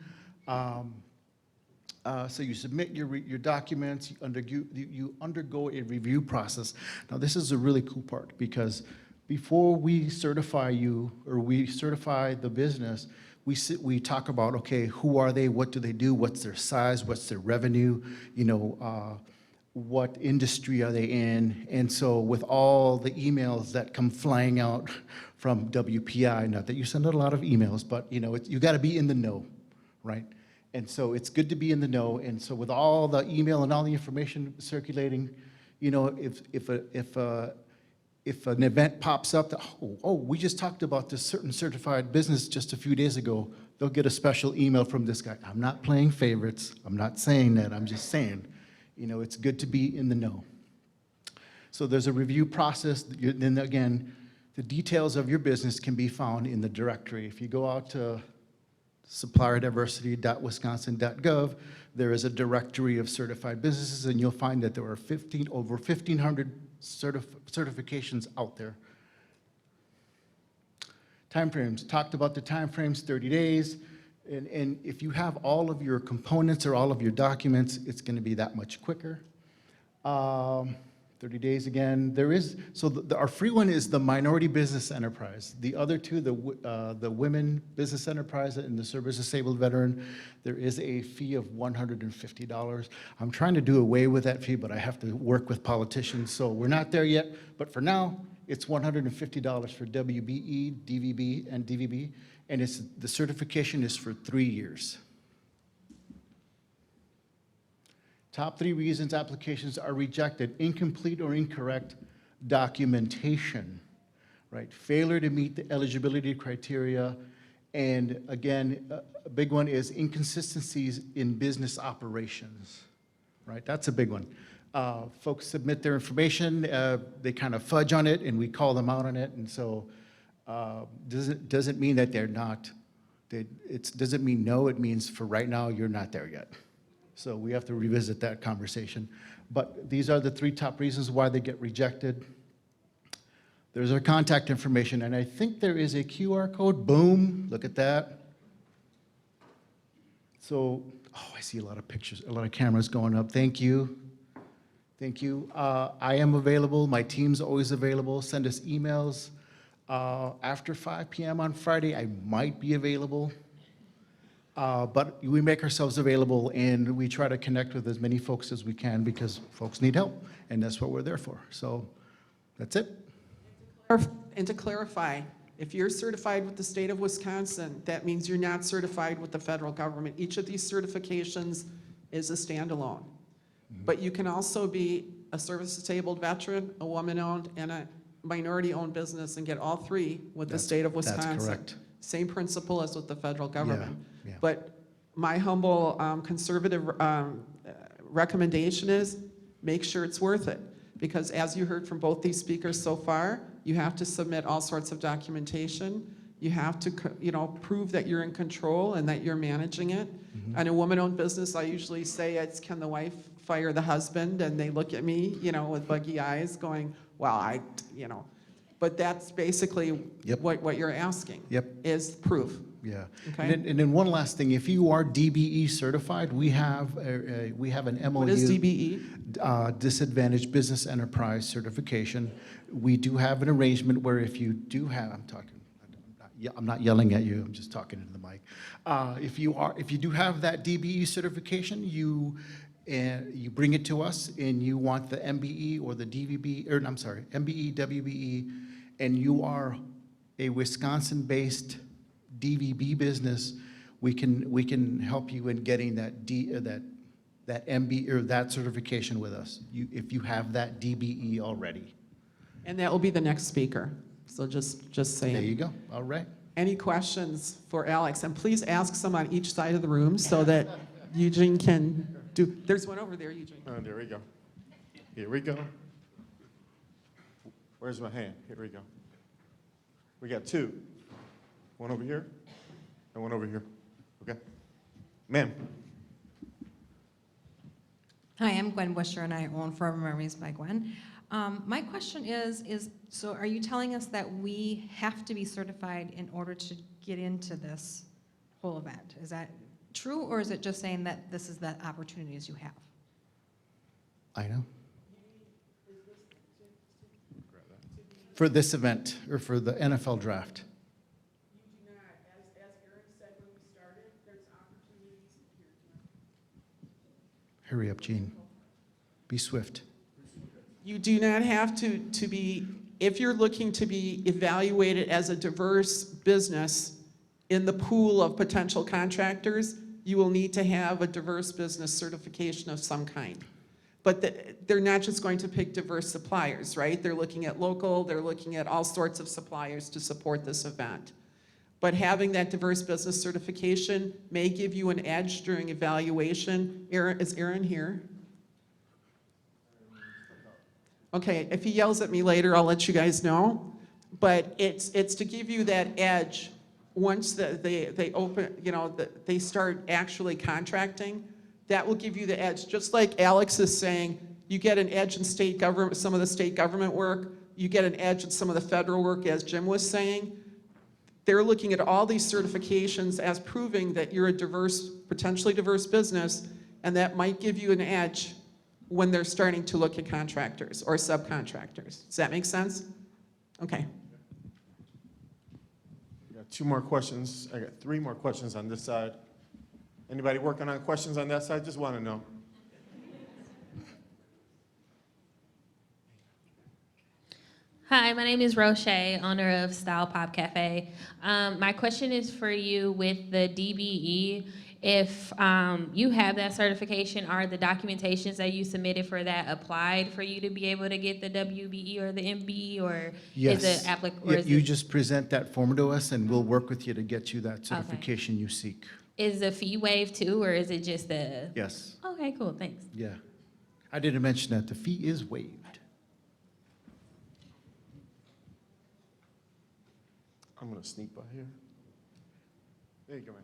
So you submit your documents, you undergo a review process. Now this is a really cool part, because before we certify you, or we certify the business, we talk about, okay, who are they, what do they do, what's their size, what's their revenue, what industry are they in. And so with all the emails that come flying out from WPI, not that you send out a lot of emails, but you got to be in the know, right? And so it's good to be in the know. And so with all the email and all the information circulating, if if an event pops up, that, we just talked about this certain certified business just a few days ago, they'll get a special email from this guy. I'm not playing favorites. I'm not saying that. I'm just saying, it's good to be in the know. So there's a review process. Then again, the details of your business can be found in the directory. If you go out to supplierdiversity.wisconsin.gov, there is a directory of certified businesses, and you'll find that there are over 1,500 certifications out there. Timeframes, talked about the timeframes, 30 days. And if you have all of your components or all of your documents, it's going to be that much quicker. 30 days again. Our free one is the minority business enterprise. The other two, the women business enterprise and the service disabled veteran, there is a fee of $150. I'm trying to do away with that fee, but I have to work with politicians, so we're not there yet. But for now, it's $150 for WBE, DVB, and DVB, and the certification is for 3 years. Top 3 reasons applications are rejected: incomplete or incorrect documentation, right? Failure to meet the eligibility criteria. And again, a big one is inconsistencies in business operations, right? That's a big one. Folks submit their information, they kind of fudge on it, and we call them out on it. And so doesn't mean that they're not, it doesn't mean no, it means for right now, you're not there yet. So we have to revisit that conversation. But these are the 3 top reasons why they get rejected. There's our contact information, and I think there is a QR code. Boom, look at that. So, I see a lot of pictures, a lot of cameras going up. Thank you. Thank you. I am available. My team's always available. Send us emails. After 5 p.m. on Friday, I might be available. But we make ourselves available, and we try to connect with as many folks as we can because folks need help, and that's what we're there for. So that's it. And to clarify, if you're certified with the state of Wisconsin, that means you're not certified with the federal government. Each of these certifications is a standalone. But you can also be a service-disabled veteran, a woman-owned, and a minority-owned business and get all 3 with the state of Wisconsin. That's correct. Same principle as with the federal government. Yeah. But my humble conservative recommendation is make sure it's worth it. Because as you heard from both these speakers so far, you have to submit all sorts of documentation. You have to prove that you're in control and that you're managing it. And a woman-owned business, I usually say it's, can the wife fire the husband? And they look at me, with buggy eyes going, well, But that's basically what you're asking. Is proof. Yeah. Okay. And then one last thing, if you are DBE certified, we have an MOU. What is DBE? Disadvantaged Business Enterprise Certification. We do have an arrangement where if you do have, I'm not yelling at you, I'm just talking into the mic. If you do have that DBE certification, you bring it to us and you want the MBE or the DVB, or I'm sorry, MBE, WBE, and you are a Wisconsin-based DVB business, we can help you in getting that MB or that certification with us. If you have that DBE already. And that will be the next speaker. So just saying. There you go. All right. Any questions for Alex? And please ask some on each side of the room so that Eugene can do. There's one over there, Eugene. Oh, there we go. Here we go. Where's my hand? Here we go. We got 2. One over here and one over here. Okay. Ma'am. Hi, I'm Gwen Busher, and I own Forever Memories by Gwen. My question is, so are you telling us that we have to be certified in order to get into this whole event? Is that true, or is it just saying that this is the opportunities you have? I know. For this event, or for the NFL draft? You do not. As Aaron said when we started, there's opportunities here. Hurry up, Gene. Be swift. You do not have to be, if you're looking to be evaluated as a diverse business in the pool of potential contractors, you will need to have a diverse business certification of some kind. But they're not just going to pick diverse suppliers, right? They're looking at local, they're looking at all sorts of suppliers to support this event. But having that diverse business certification may give you an edge during evaluation. Is Aaron here? Okay, if he yells at me later, I'll let you guys know. But it's to give you that edge once they open, they start actually contracting. That will give you the edge. Just like Alex is saying, you get an edge in state government, some of the state government work. You get an edge in some of the federal work, as Jim was saying. They're looking at all these certifications as proving that you're a diverse, potentially diverse business, and that might give you an edge when they're starting to look at contractors or subcontractors. Does that make sense? Okay. I got 2 more questions. I got 3 more questions on this side. Anybody working on questions on that side? Just want to know. Hi, my name is Roche, owner of Style Pop Cafe. My question is for you with the DBE. If you have that certification, are the documentations that you submitted for that applied for you to be able to get the WBE or the MBE, or Yes. is it applicable? You just present that form to us, and we'll work with you to get you that certification you seek. Is the fee waived too, or is it just the? Yes. Okay, cool, thanks. Yeah. I didn't mention that. The fee is waived. I'm going to sneak by here. There you go, man.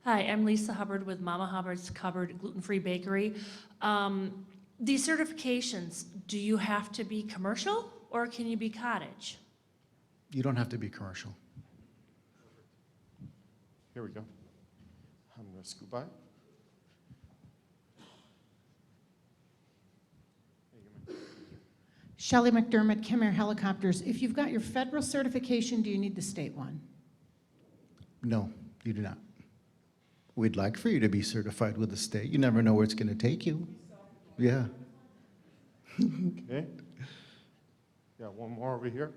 Hi, I'm Lisa Hubbard with Mama Hubbard's Cupboard Gluten-Free Bakery. These certifications, do you have to be commercial or can you be cottage? You don't have to be commercial. Here we go. I'm going to scoot by. Shelley McDermott, Khmer Helicopters. If you've got your federal certification, do you need the state one? No, you do not. We'd like for you to be certified with the state. You never know where it's going to take you. Yeah. Okay. Got 1 more over here.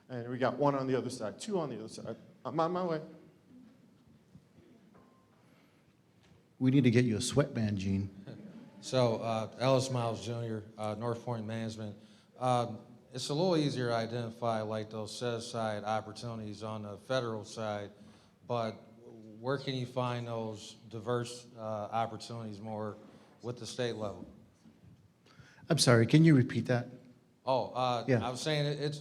And we got 1 on the other side, 2 on the other side. I'm on my way. We need to get you a sweatband, Gene. So, Ellis Miles Jr., North Point Management. It's a little easier to identify like those set-aside opportunities on the federal side, but where can you find those diverse opportunities more with the state level? I'm sorry, can you repeat that? Yeah. I was saying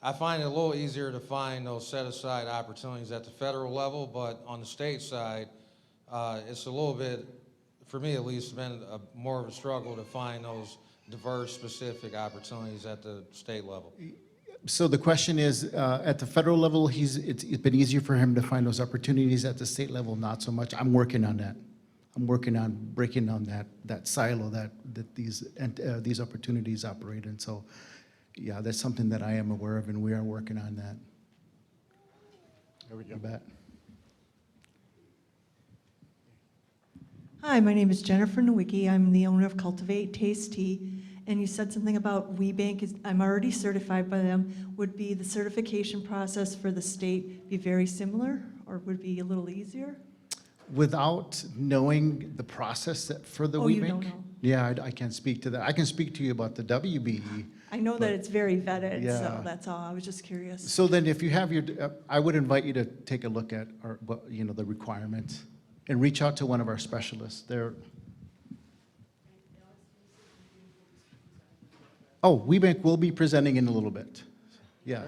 I find it a little easier to find those set-aside opportunities at the federal level, but on the state side, it's a little bit, for me at least, been more of a struggle to find those diverse, specific opportunities at the state level. So the question is, at the federal level, it's been easier for him to find those opportunities. At the state level, not so much. I'm working on that. I'm working on breaking down that silo that these opportunities operate in. So, yeah, that's something that I am aware of, and we are working on that. There we go. You bet. Hi, my name is Jennifer Nowicki. I'm the owner of Cultivate Taste Tea. And you said something about WeBank. I'm already certified by them. Would be the certification process for the state be very similar, or would it be a little easier? Without knowing the process for the Oh, you WeBank? don't know. Yeah, I can't speak to that. I can speak to you about the WBE. I know that but- it's very vetted, Yeah. so that's all. I was just curious. So then if you have your, I would invite you to take a look at the requirements and reach out to one of our specialists. WeBank will be presenting in a little bit. Yeah.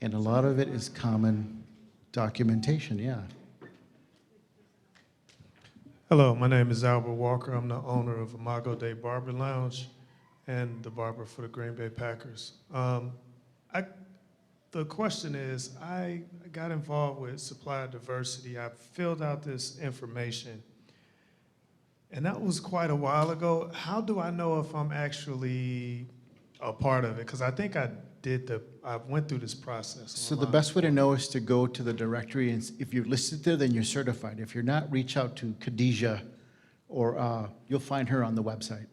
And a lot of it is common documentation, yeah. Hello, my name is Albert Walker. I'm the owner of Imago Day Barber Lounge and the barber for the Green Bay Packers. The question is, I got involved with supplier diversity. I filled out this information, and that was quite a while ago. How do I know if I'm actually a part of it? Because I think I went through this process. So the best way to know is to go to the directory, and if you're listed there, then you're certified. If you're not, reach out to Khadijah, or you'll find her on the website.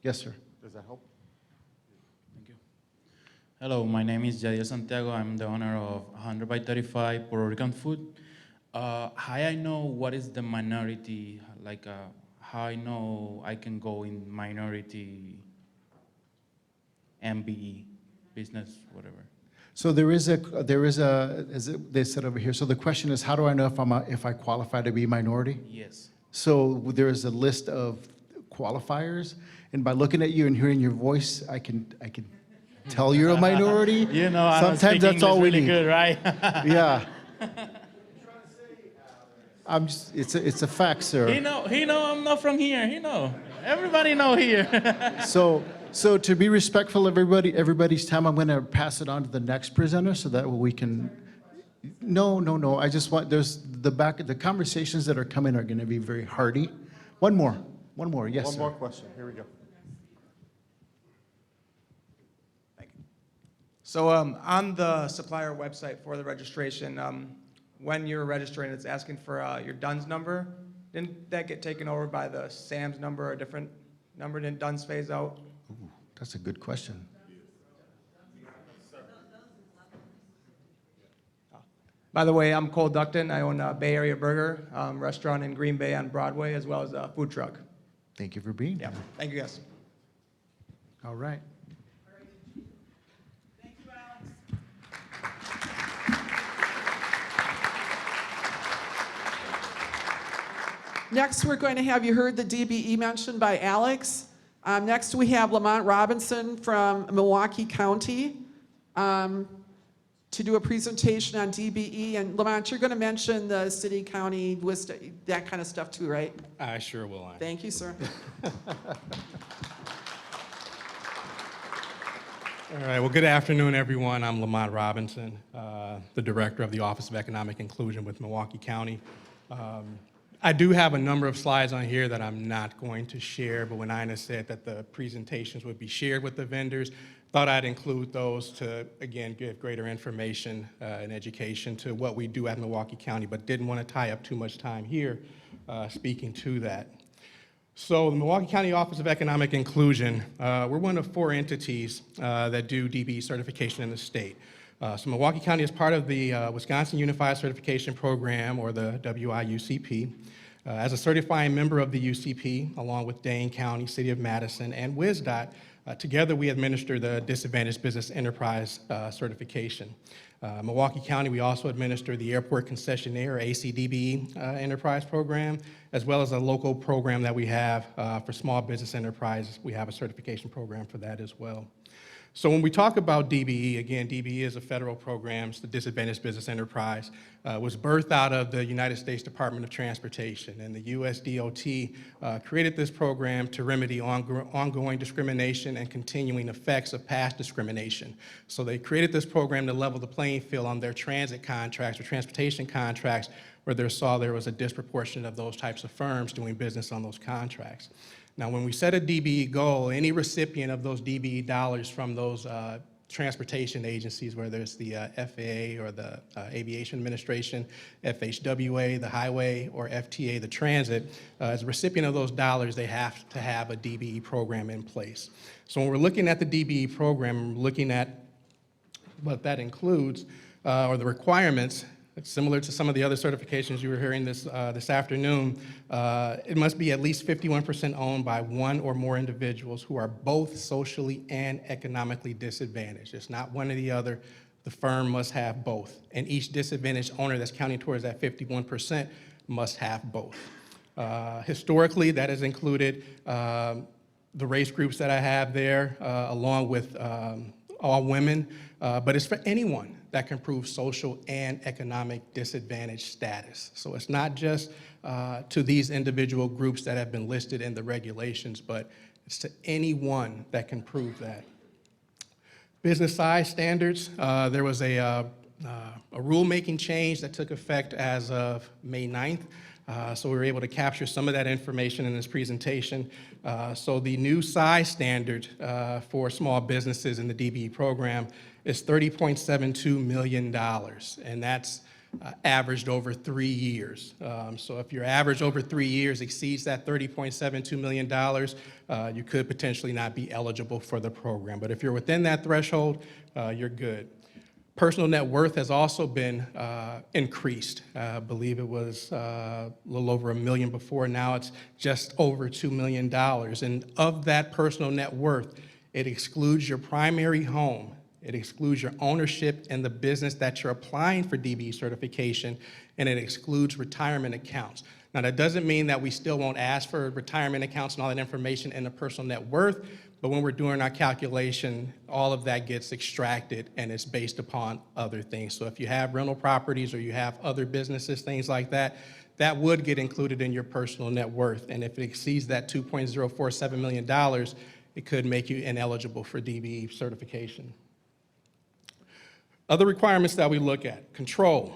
Yes, sir. Does that help? Hello, my name is Jadiel Santiago. I'm the owner of 100 by 35 Puerto Rican Food. How I know what is the minority, like how I know I can go in minority MBE, business, whatever. So as they said over here, so the question is, how do I know if I qualify to be minority? Yes. So there is a list of qualifiers, and by looking at you and hearing your voice, I can tell you're a minority. You know, I don't sometimes speak that's all English we really need. good, right? Yeah. It's a fact, sir. He know I'm not from here. He know. Everybody know here. So to be respectful of everybody's time, I'm going to pass it on to the next presenter so that we can. No. I just want the conversations that are coming are going to be very hearty. One more. Yes, One sir. more question. Here we go. So on the supplier website for the registration, when you're registering, it's asking for your DUNS number. Didn't that get taken over by the SAMS number or a different number? Didn't DUNS phase out? Ooh, that's a good question. By the way, I'm Cole Ducton. I own a Bay Area Burger restaurant in Green Bay on Broadway, as well as a food truck. Thank you for being Yeah, here. thank you, guys. All right. Next, we're going to have, you heard the DBE mentioned by Alex. Next, we have Lamont Robinson from Milwaukee County to do a presentation on DBE. And Lamont, you're going to mention the city, county, list, that kind of stuff too, right? I sure will. Thank you, sir. All right, well, good afternoon, everyone. I'm Lamont Robinson, the Director of the Office of Economic Inclusion with Milwaukee County. I do have a number of slides on here that I'm not going to share, but when Ina said that the presentations would be shared with the vendors, thought I'd include those to, again, give greater information and education to what we do at Milwaukee County, but didn't want to tie up too much time here speaking to that. So the Milwaukee County Office of Economic Inclusion, we're one of 4 entities that do DBE certification in the state. So Milwaukee County is part of the Wisconsin Unified Certification Program, or the WIUCP. As a certifying member of the UCP, along with Dane County, City of Madison, and WisDOT, together we administer the Disadvantaged Business Enterprise certification. Milwaukee County, we also administer the Airport Concessionaire, or ACDBE Enterprise Program, as well as a local program that we have for small business enterprises. We have a certification program for that as well. So when we talk about DBE, again, DBE is a federal program. It's the Disadvantaged Business Enterprise. Was birthed out of the United States Department of Transportation, and the USDOT created this program to remedy ongoing discrimination and continuing effects of past discrimination. So they created this program to level the playing field on their transit contracts or transportation contracts where they saw there was a disproportionate of those types of firms doing business on those contracts. Now, when we set a DBE goal, any recipient of those DBE dollars from those transportation agencies, whether it's the FAA or the Aviation Administration, FHWA, the Highway, or FTA, the transit, as a recipient of those dollars, they have to have a DBE program in place. So when we're looking at the DBE program, we're looking at what that includes, or the requirements. It's similar to some of the other certifications you were hearing this afternoon. It must be at least 51% owned by one or more individuals who are both socially and economically disadvantaged. It's not one or the other. The firm must have both. And each disadvantaged owner that's counting towards that 51% must have both. Historically, that has included the race groups that I have there, along with all women, but it's for anyone that can prove social and economic disadvantage status. So it's not just to these individual groups that have been listed in the regulations, but it's to anyone that can prove that. Business size standards, there was a rulemaking change that took effect as of May 9th. So we were able to capture some of that information in this presentation. So the new size standard for small businesses in the DBE program is $30.72 million, and that's averaged over 3 years. So if your average over 3 years exceeds that $30.72 million, you could potentially not be eligible for the program. But if you're within that threshold, you're good. Personal net worth has also been increased. I believe it was a little over $1 million before. Now it's just over $2 million. And of that personal net worth, it excludes your primary home. It excludes your ownership in the business that you're applying for DBE certification, and it excludes retirement accounts. Now, that doesn't mean that we still won't ask for retirement accounts and all that information in the personal net worth, but when we're doing our calculation, all of that gets extracted and it's based upon other things. So if you have rental properties or you have other businesses, things like that, that would get included in your personal net worth. And if it exceeds that $2.047 million, it could make you ineligible for DBE certification. Other requirements that we look at: control.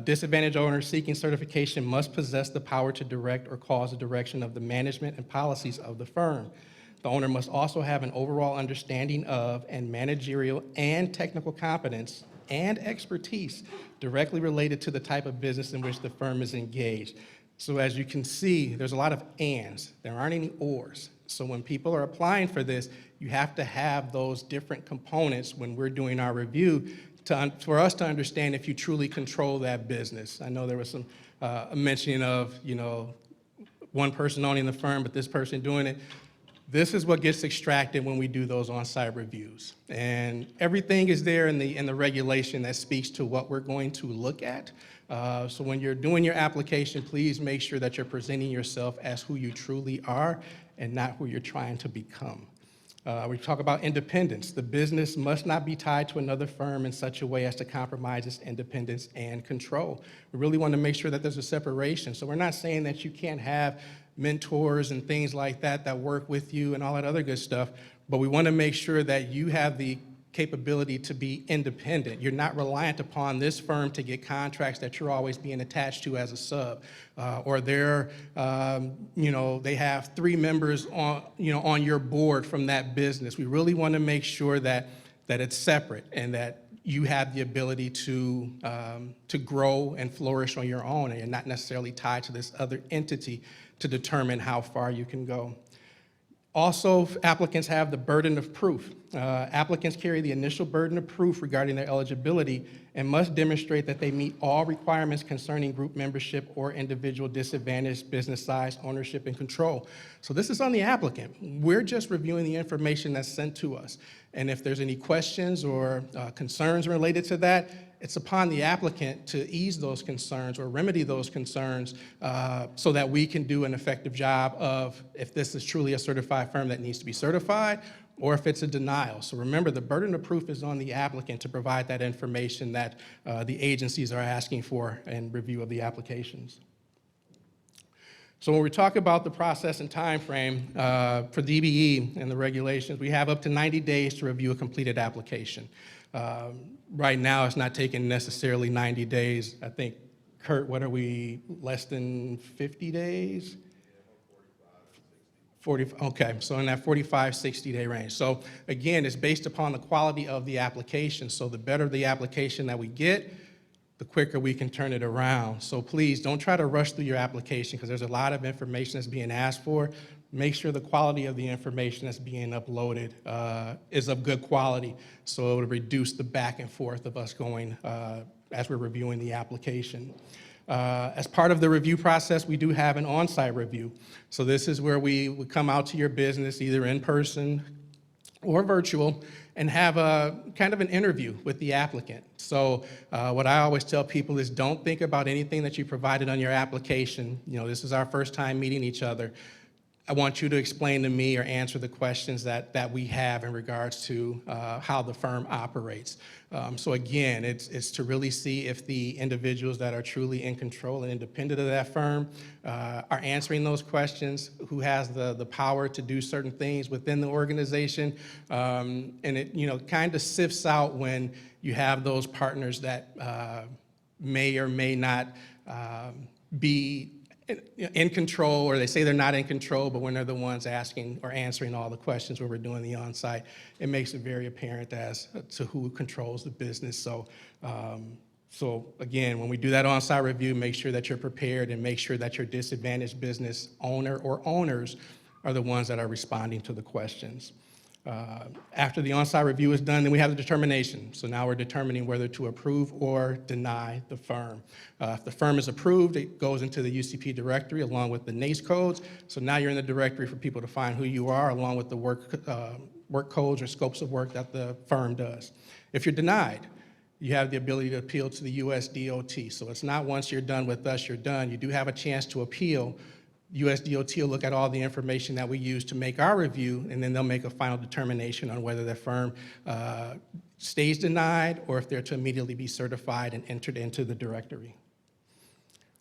Disadvantaged owners seeking certification must possess the power to direct or cause the direction of the management and policies of the firm. The owner must also have an overall understanding of and managerial and technical competence and expertise directly related to the type of business in which the firm is engaged. So as you can see, there's a lot of ands. There aren't any ors. So when people are applying for this, you have to have those different components when we're doing our review for us to understand if you truly control that business. I know there was some mentioning of, one person owning the firm, but this person doing it. This is what gets extracted when we do those on-site reviews. And everything is there in the regulation that speaks to what we're going to look at. So when you're doing your application, please make sure that you're presenting yourself as who you truly are and not who you're trying to become. We talk about independence. The business must not be tied to another firm in such a way as to compromise its independence and control. We really want to make sure that there's a separation. So we're not saying that you can't have mentors and things like that that work with you and all that other good stuff, but we want to make sure that you have the capability to be independent. You're not reliant upon this firm to get contracts that you're always being attached to as a sub, or they're, they have 3 members on your board from that business. We really want to make sure that it's separate and that you have the ability to grow and flourish on your own, and you're not necessarily tied to this other entity to determine how far you can go. Also, applicants have the burden of proof. Applicants carry the initial burden of proof regarding their eligibility and must demonstrate that they meet all requirements concerning group membership or individual disadvantaged business size, ownership, and control. So this is on the applicant. We're just reviewing the information that's sent to us. And if there's any questions or concerns related to that, it's upon the applicant to ease those concerns or remedy those concerns so that we can do an effective job of if this is truly a certified firm that needs to be certified or if it's a denial. So remember, the burden of proof is on the applicant to provide that information that the agencies are asking for in review of the applications. So when we talk about the process and time frame for DBE and the regulations, we have up to 90 days to review a completed application. Right now, it's not taking necessarily 90 days. I think, Kurt, what are we, less than 50 days? 40, okay, so in that 45, 60-day range. So again, it's based upon the quality of the application. So the better the application that we get, the quicker we can turn it around. So please don't try to rush through your application because there's a lot of information that's being asked for. Make sure the quality of the information that's being uploaded is of good quality so it will reduce the back and forth of us going as we're reviewing the application. As part of the review process, we do have an on-site review. So this is where we would come out to your business either in person or virtual and have a kind of an interview with the applicant. So what I always tell people is don't think about anything that you provided on your application. This is our first time meeting each other. I want you to explain to me or answer the questions that we have in regards to how the firm operates. So again, it's to really see if the individuals that are truly in control and independent of that firm are answering those questions, who has the power to do certain things within the organization. And it kind of sifts out when you have those partners that may or may not be in control, or they say they're not in control, but when they're the ones asking or answering all the questions when we're doing the on-site, it makes it very apparent as to who controls the business. So again, when we do that on-site review, make sure that you're prepared and make sure that your disadvantaged business owner or owners are the ones that are responding to the questions. After the on-site review is done, then we have the determination. So now we're determining whether to approve or deny the firm. If the firm is approved, it goes into the UCP directory along with the NACE codes. So now you're in the directory for people to find who you are along with the work codes or scopes of work that the firm does. If you're denied, you have the ability to appeal to the US DOT. So it's not once you're done with us, you're done. You do have a chance to appeal. US DOT will look at all the information that we use to make our review, and then they'll make a final determination on whether the firm stays denied or if they're to immediately be certified and entered into the directory.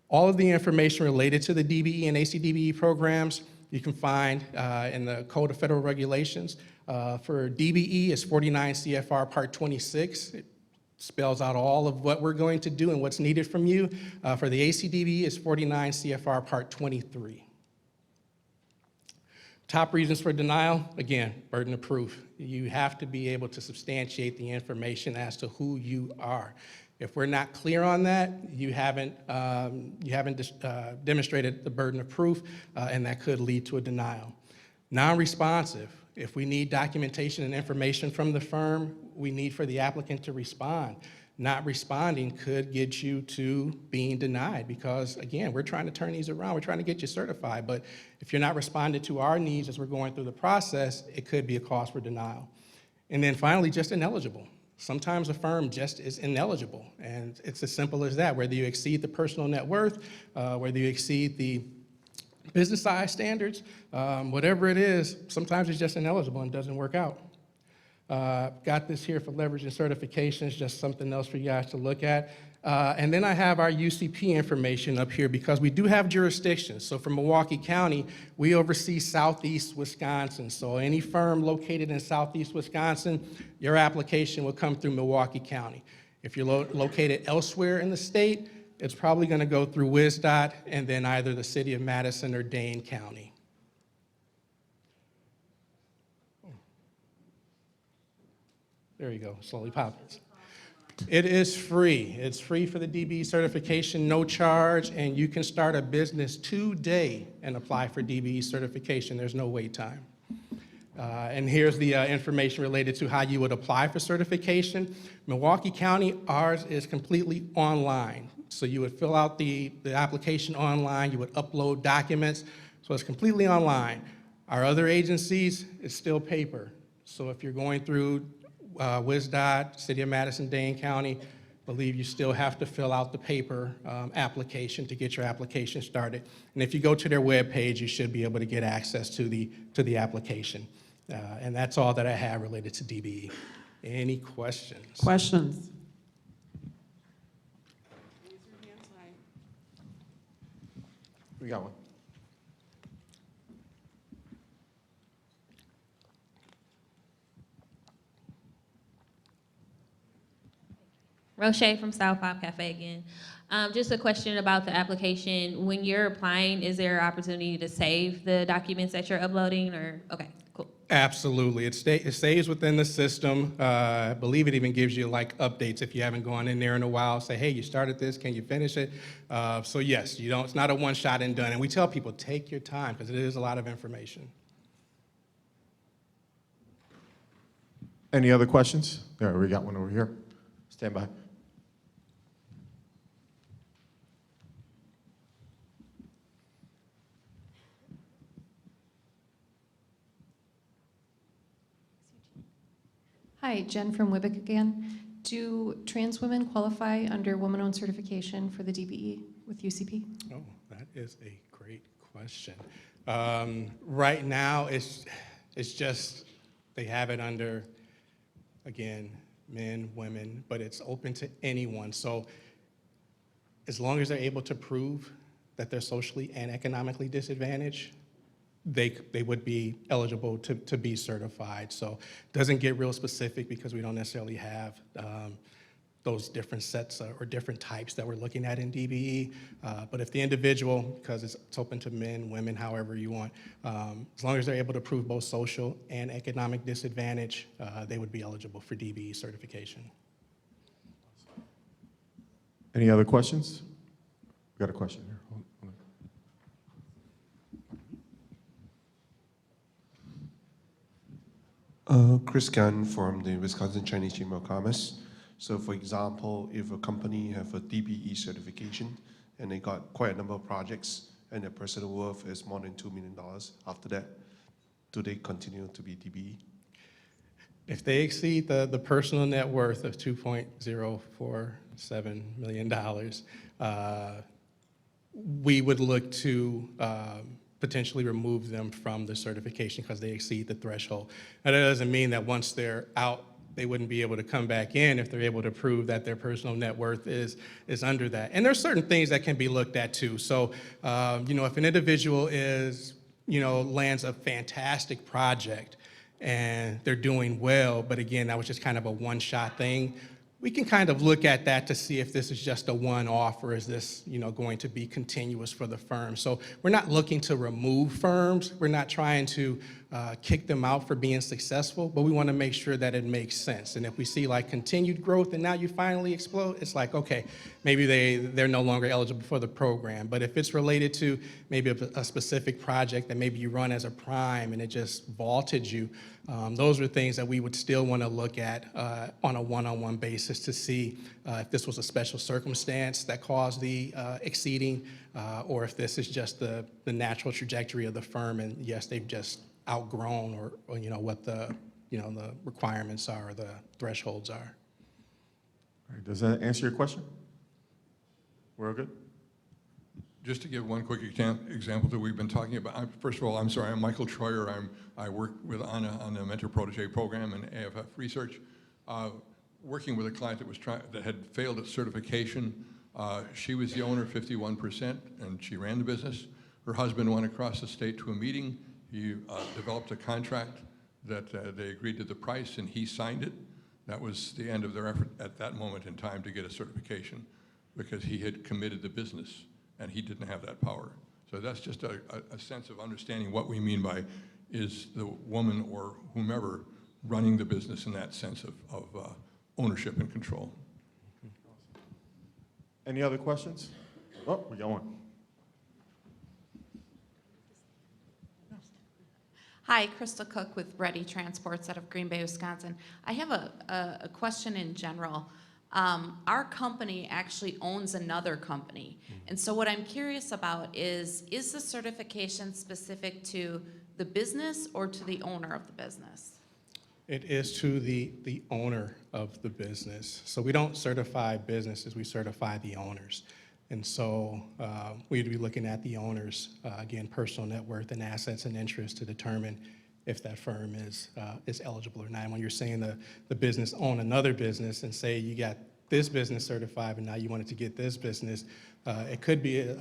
All of the information related to the DBE and ACDBE programs you can find in the Code of Federal Regulations. For DBE, it's 49 CFR Part 26. It spells out all of what we're going to do and what's needed from you. For the ACDBE, it's 49 CFR Part 23. Top reasons for denial, again, burden of proof. You have to be able to substantiate the information as to who you are. If we're not clear on that, you haven't demonstrated the burden of proof, and that could lead to a denial. Non-responsive. If we need documentation and information from the firm, we need for the applicant to respond. Not responding could get you to being denied because, again, we're trying to turn these around. We're trying to get you certified, but if you're not responding to our needs as we're going through the process, it could be a cause for denial. And then finally, just ineligible. Sometimes a firm just is ineligible, and it's as simple as that. Whether you exceed the personal net worth, whether you exceed the business size standards, whatever it is, sometimes it's just ineligible and doesn't work out. Got this here for leverage and certifications, just something else for you guys to look at. And then I have our UCP information up here because we do have jurisdictions. So for Milwaukee County, we oversee Southeast Wisconsin. So any firm located in Southeast Wisconsin, your application will come through Milwaukee County. If you're located elsewhere in the state, it's probably going to go through WisDOT and then either the city of Madison or Dane County. There you go, slowly popping. It is free. It's free for the DBE certification, no charge, and you can start a business today and apply for DBE certification. There's no wait time. And here's the information related to how you would apply for certification. Milwaukee County, ours is completely online. So you would fill out the application online, you would upload documents, so it's completely online. Our other agencies, it's still paper. So if you're going through WisDOT, City of Madison, Dane County, believe you still have to fill out the paper application to get your application started. And if you go to their webpage, you should be able to get access to the application. And that's all that I have related to DBE. Any questions? Questions? We got one. Roche from South Pop Cafe again. Just a question about the application. When you're applying, is there an opportunity to save the documents that you're uploading or, okay, cool. Absolutely, it stays within the system. I believe it even gives you like updates if you haven't gone in there in a while. Say, hey, you started this, can you finish it? So yes, it's not a one shot and done. And we tell people, take your time because it is a lot of information. Any other questions? There, we got one over here. Stand by. Hi, Jen from Wybick again. Do trans women qualify under woman-owned certification for the DBE with UCP? Oh, that is a great question. Right now, it's just, they have it under, again, men, women, but it's open to anyone. So as long as they're able to prove that they're socially and economically disadvantaged, they would be eligible to be certified. So it doesn't get real specific because we don't necessarily have those different sets or different types that we're looking at in DBE. But if the individual, because it's open to men, women, however you want, as long as they're able to prove both social and economic disadvantage, they would be eligible for DBE certification. Any other questions? We got a question here. Hold on. Chris Gunn from the Wisconsin Chinese Chamber of Commerce. So for example, if a company have a DBE certification and they got quite a number of projects and their personal worth is more than $2 million after that, do they continue to be DBE? If they exceed the personal net worth of $2.047 million, we would look to potentially remove them from the certification because they exceed the threshold. Now, that doesn't mean that once they're out, they wouldn't be able to come back in if they're able to prove that their personal net worth is under that. And there's certain things that can be looked at too. So, if an individual lands a fantastic project and they're doing well, but again, that was just kind of a one-shot thing, we can kind of look at that to see if this is just a one-off or is this, going to be continuous for the firm. So we're not looking to remove firms. We're not trying to kick them out for being successful, but we want to make sure that it makes sense. And if we see like continued growth and now you finally explode, it's like, okay, maybe they're no longer eligible for the program. But if it's related to maybe a specific project that maybe you run as a prime and it just vaulted you, those are things that we would still want to look at on a one-on-one basis to see if this was a special circumstance that caused the exceeding, or if this is just the natural trajectory of the firm, and yes, they've just outgrown or what the the requirements are or the thresholds are. All right, does that answer your question? We're all good? Just to give one quick example that we've been talking about. First of all, I'm sorry, I'm Michael Troyer. I work with Anna on the Mentor-Protégé Program and AFF research. Working with a client that had failed its certification. She was the owner 51%, and she ran the business. Her husband went across the state to a meeting. He developed a contract that they agreed to the price, and he signed it. That was the end of their effort at that moment in time to get a certification, because he had committed the business, and he didn't have that power. So that's just a sense of understanding what we mean by is the woman or whomever running the business in that sense of ownership and control. Any other questions? Oh, we got one. Hi, Crystal Cook with Ready Transports out of Green Bay, Wisconsin. I have a question in general. Our company actually owns another company. And so what I'm curious about is the certification specific to the business or to the owner of the business? It is to the owner of the business. So we don't certify businesses, we certify the owners. And so we'd be looking at the owner's, again, personal net worth and assets and interests to determine if that firm is eligible or not. And when you're saying the business own another business and say you got this business certified and now you wanted to get this business, it could be,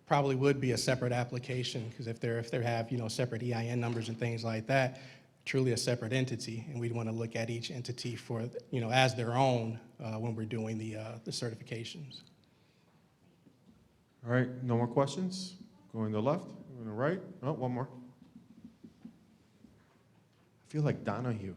probably would be a separate application, because if they have separate EIN numbers and things like that, truly a separate entity, and we'd want to look at each entity for as their own when we're doing the certifications. All right, no more questions? Going to the left, going to the right. Oh, one more. I feel like Donahue.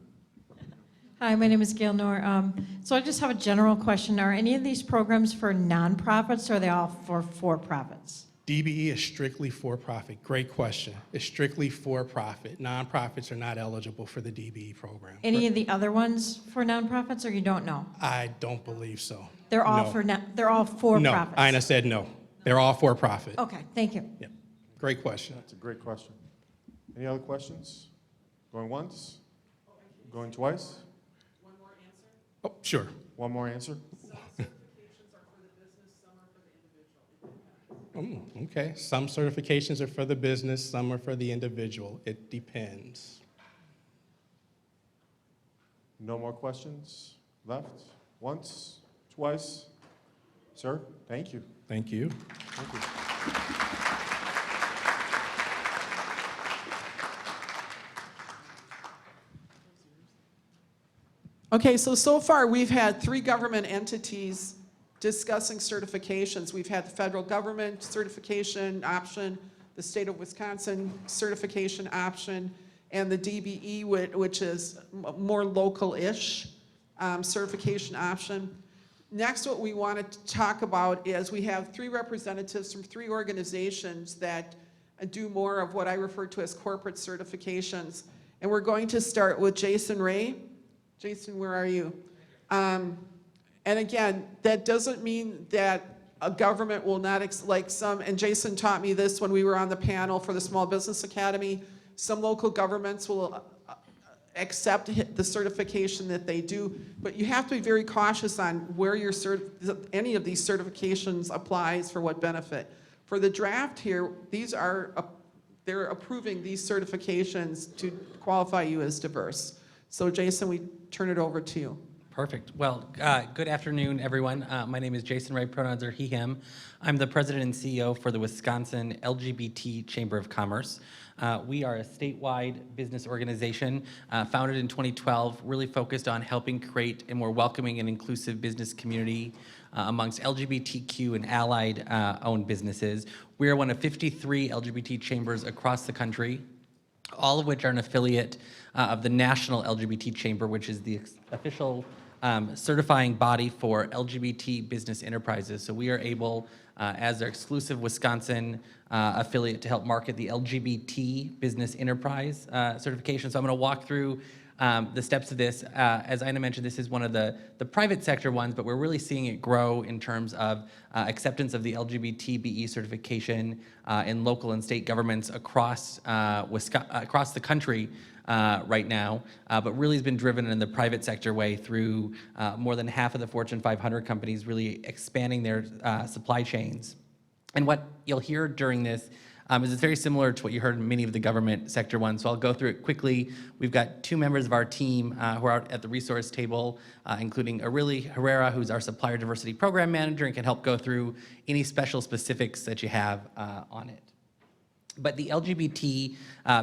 Hi, my name is Gail Knorr. So I just have a general question. Are any of these programs for nonprofits, or are they all for for-profits? DBE is strictly for-profit. Great question. It's strictly for-profit. Nonprofits are not eligible for the DBE program. Any of the other ones for nonprofits, or you don't know? I don't believe so. They're all No. they're all for-profits? No, Ina said no. They're all for-profit. Okay, thank you. Yep. Great question. That's a great question. Any other questions? Going once? Going twice? Oh, sure. One more answer? Okay. Some certifications are for the business, some are for the individual. It depends. No more questions left? Once? Twice? Sir, thank you. Thank you. Thank you. Okay, so far we've had 3 government entities discussing certifications. We've had the federal government certification option, the state of Wisconsin certification option, and the DBE, which is more local-ish certification option. Next, what we want to talk about is we have 3 representatives from 3 organizations that do more of what I refer to as corporate certifications. And we're going to start with Jason Ray. Jason, where are you? And again, that doesn't mean that a government will not, and Jason taught me this when we were on the panel for the Small Business Academy, some local governments will accept the certification that they do, but you have to be very cautious on where any of these certifications applies for what benefit. For the draft here, they're approving these certifications to qualify you as diverse. So Jason, we turn it over to you. Perfect. Well, good afternoon, everyone. My name is Jason Ray, pronouns are he, him. I'm the president and CEO for the Wisconsin LGBT Chamber of Commerce. We are a statewide business organization founded in 2012, really focused on helping create a more welcoming and inclusive business community amongst LGBTQ and allied owned businesses. We are one of 53 LGBT chambers across the country, all of which are an affiliate of the National LGBT Chamber, which is the official certifying body for LGBT business enterprises. So we are able, as their exclusive Wisconsin affiliate, to help market the LGBT business enterprise certification. So I'm going to walk through the steps of this. As Ina mentioned, this is one of the private sector ones, but we're really seeing it grow in terms of acceptance of the LGBT BE certification in local and state governments across the country right now, but really has been driven in the private sector way through more than half of the Fortune 500 companies really expanding their supply chains. And what you'll hear during this is it's very similar to what you heard in many of the government sector ones, so I'll go through it quickly. We've got two members of our team who are out at the resource table, including Arili Herrera, who's our Supplier Diversity Program Manager, and can help go through any special specifics that you have on it. But the LGBT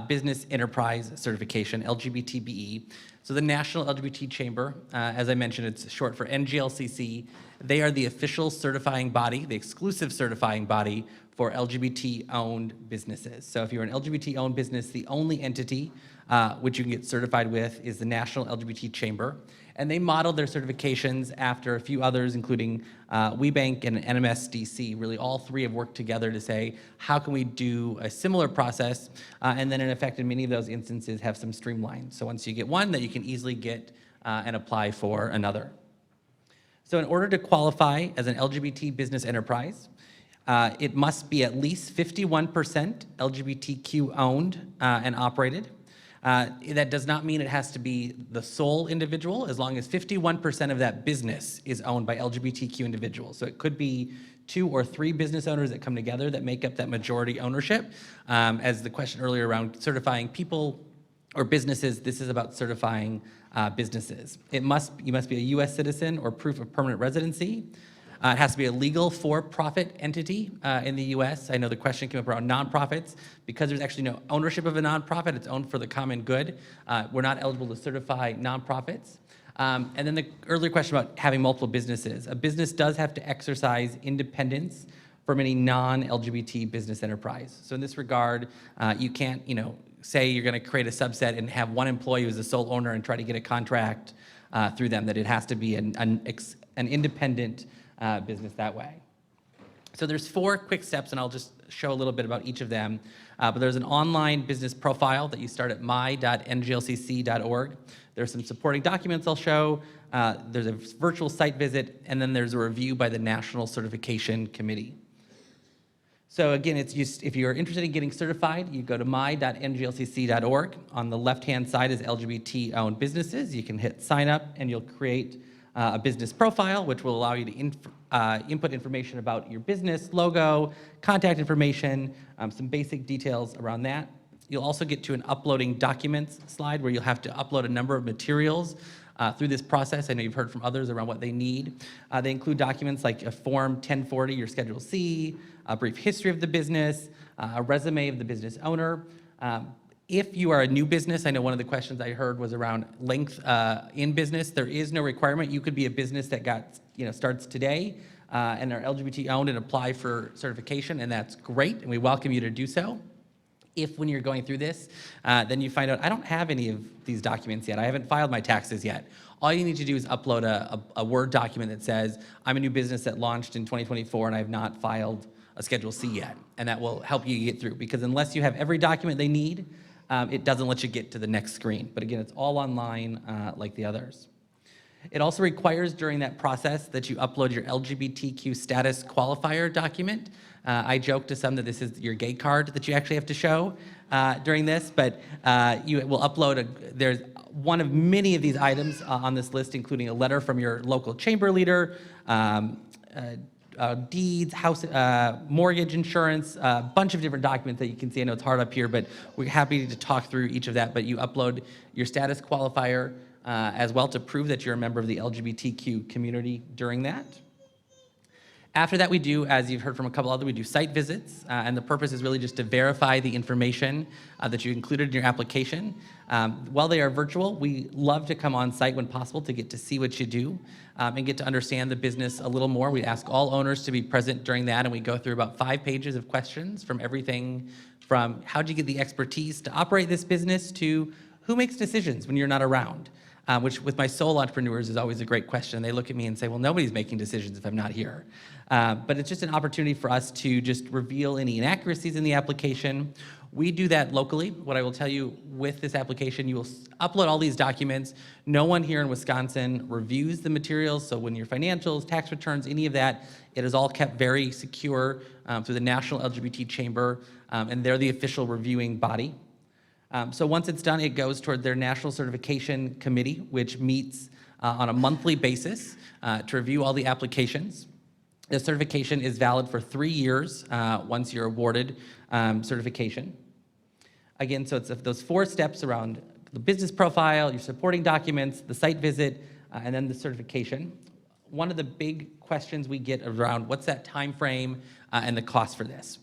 Business Enterprise Certification, LGBTBE, so the National LGBT Chamber, as I mentioned, it's short for NGLCC. They are the official certifying body, the exclusive certifying body for LGBT-owned businesses. So if you're an LGBT-owned business, the only entity which you can get certified with is the National LGBT Chamber. And they modeled their certifications after a few others, including WeBank and NMSDC. Really, all three have worked together to say, how can we do a similar process? And then, in effect, in many of those instances, have some streamlines. So once you get one, that you can easily get and apply for another. So in order to qualify as an LGBT business enterprise, it must be at least 51% LGBTQ owned and operated. That does not mean it has to be the sole individual, as long as 51% of that business is owned by LGBTQ individuals. So it could be 2 or 3 business owners that come together that make up that majority ownership. As the question earlier around certifying people or businesses, this is about certifying businesses. You must be a US citizen or proof of permanent residency. It has to be a legal for-profit entity in the US. I know the question came up around nonprofits. Because there's actually no ownership of a nonprofit, it's owned for the common good. We're not eligible to certify nonprofits. And then the earlier question about having multiple businesses. A business does have to exercise independence from any non-LGBT business enterprise. So in this regard, you can't, say you're going to create a subset and have one employee who's the sole owner and try to get a contract through them. That it has to be an independent business that way. So there's 4 quick steps, and I'll just show a little bit about each of them. But there's an online business profile that you start at my.nglcc.org. There's some supporting documents I'll show. There's a virtual site visit, and then there's a review by the National Certification Committee. So again, it's just, if you're interested in getting certified, you go to my.nglcc.org. On the left-hand side is LGBT-owned businesses. You can hit sign up, and you'll create a business profile, which will allow you to input information about your business, logo, contact information, some basic details around that. You'll also get to an uploading documents slide where you'll have to upload a number of materials through this process. I know you've heard from others around what they need. They include documents like a Form 1040, your Schedule C, a brief history of the business, a resume of the business owner. If you are a new business, I know one of the questions I heard was around length in business. There is no requirement. You could be a business that starts today and are LGBT owned and apply for certification, and that's great, and we welcome you to do so. If when you're going through this, then you find out, I don't have any of these documents yet. I haven't filed my taxes yet. All you need to do is upload a Word document that says, I'm a new business that launched in 2024 and I have not filed a Schedule C yet. And that will help you get through, because unless you have every document they need, it doesn't let you get to the next screen. But again, it's all online like the others. It also requires during that process that you upload your LGBTQ status qualifier document. I joke to some that this is your gay card that you actually have to show during this, but you will upload there's one of many of these items on this list, including a letter from your local chamber leader, deeds, house, mortgage insurance, a bunch of different documents that you can see. I know it's hard up here, but we're happy to talk through each of that. But you upload your status qualifier as well to prove that you're a member of the LGBTQ community during that. After that, we do, as you've heard from a couple others, we do site visits, and the purpose is really just to verify the information that you included in your application. While they are virtual, we love to come on site when possible to get to see what you do and get to understand the business a little more. We ask all owners to be present during that, and we go through about 5 pages of questions from everything from how'd you get the expertise to operate this business to who makes decisions when you're not around. Which with my sole entrepreneurs is always a great question. They look at me and say, well, nobody's making decisions if I'm not here. But it's just an opportunity for us to just reveal any inaccuracies in the application. We do that locally. What I will tell you with this application, you will upload all these documents. No one here in Wisconsin reviews the materials. So when your financials, tax returns, any of that, it is all kept very secure through the National LGBT Chamber, and they're the official reviewing body. So once it's done, it goes toward their National Certification Committee, which meets on a monthly basis to review all the applications. The certification is valid for 3 years once you're awarded certification. Again, so it's those 4 steps around the business profile, your supporting documents, the site visit, and then the certification. One of the big questions we get around what's that time frame and the cost for this.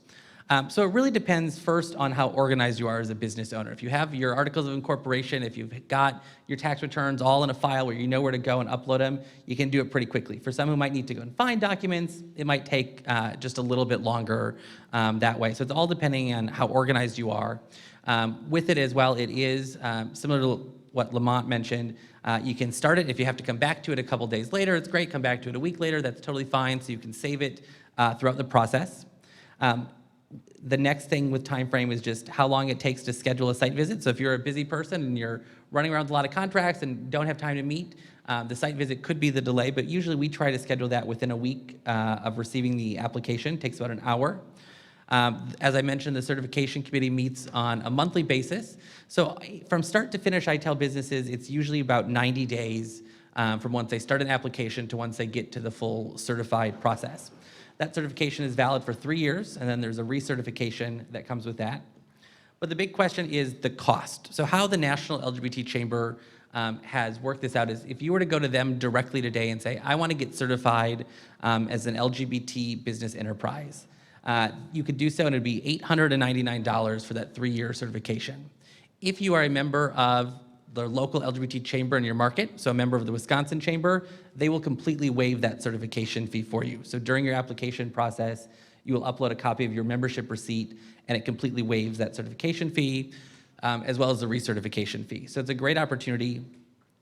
So it really depends first on how organized you are as a business owner. If you have your articles of incorporation, if you've got your tax returns all in a file where you know where to go and upload them, you can do it pretty quickly. For some who might need to go and find documents, it might take just a little bit longer that way. So it's all depending on how organized you are. With it as well, it is similar to what Lamont mentioned. You can start it. If you have to come back to it a couple days later, it's great. Come back to it a week later, that's totally fine. So you can save it throughout the process. The next thing with time frame is just how long it takes to schedule a site visit. So if you're a busy person and you're running around with a lot of contracts and don't have time to meet, the site visit could be the delay, but usually we try to schedule that within a week of receiving the application. It takes about an hour. As I mentioned, the certification committee meets on a monthly basis. So from start to finish, I tell businesses it's usually about 90 days from once they start an application to once they get to the full certified process. That certification is valid for 3 years, and then there's a recertification that comes with that. But the big question is the cost. So how the National LGBT Chamber has worked this out is if you were to go to them directly today and say, I want to get certified as an LGBT business enterprise, you could do so, and it'd be $899 for that 3-year certification. If you are a member of the local LGBT chamber in your market, so a member of the Wisconsin Chamber, they will completely waive that certification fee for you. So during your application process, you will upload a copy of your membership receipt, and it completely waives that certification fee, as well as the recertification fee. So it's a great opportunity.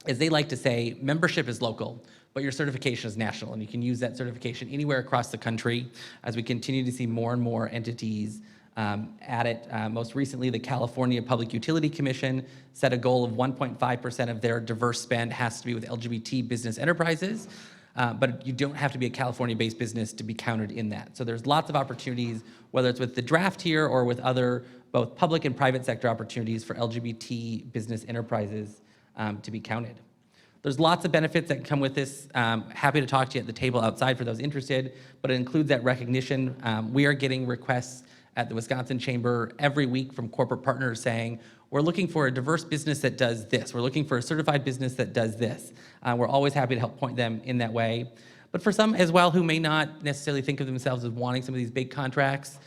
As they like to say, membership is local, but your certification is national, and you can use that certification anywhere across the country as we continue to see more and more entities at it. Most recently, the California Public Utility Commission set a goal of 1.5% of their diverse spend has to be with LGBT business enterprises, but you don't have to be a California-based business to be counted in that. So there's lots of opportunities, whether it's with the draft here or with other both public and private sector opportunities for LGBT business enterprises to be counted. There's lots of benefits that come with this. Happy to talk to you at the table outside for those interested, but it includes that recognition. We are getting requests at the Wisconsin Chamber every week from corporate partners saying, we're looking for a diverse business that does this. We're looking for a certified business that does this. We're always happy to help point them in that way. But for some as well who may not necessarily think of themselves as wanting some of these big contracts,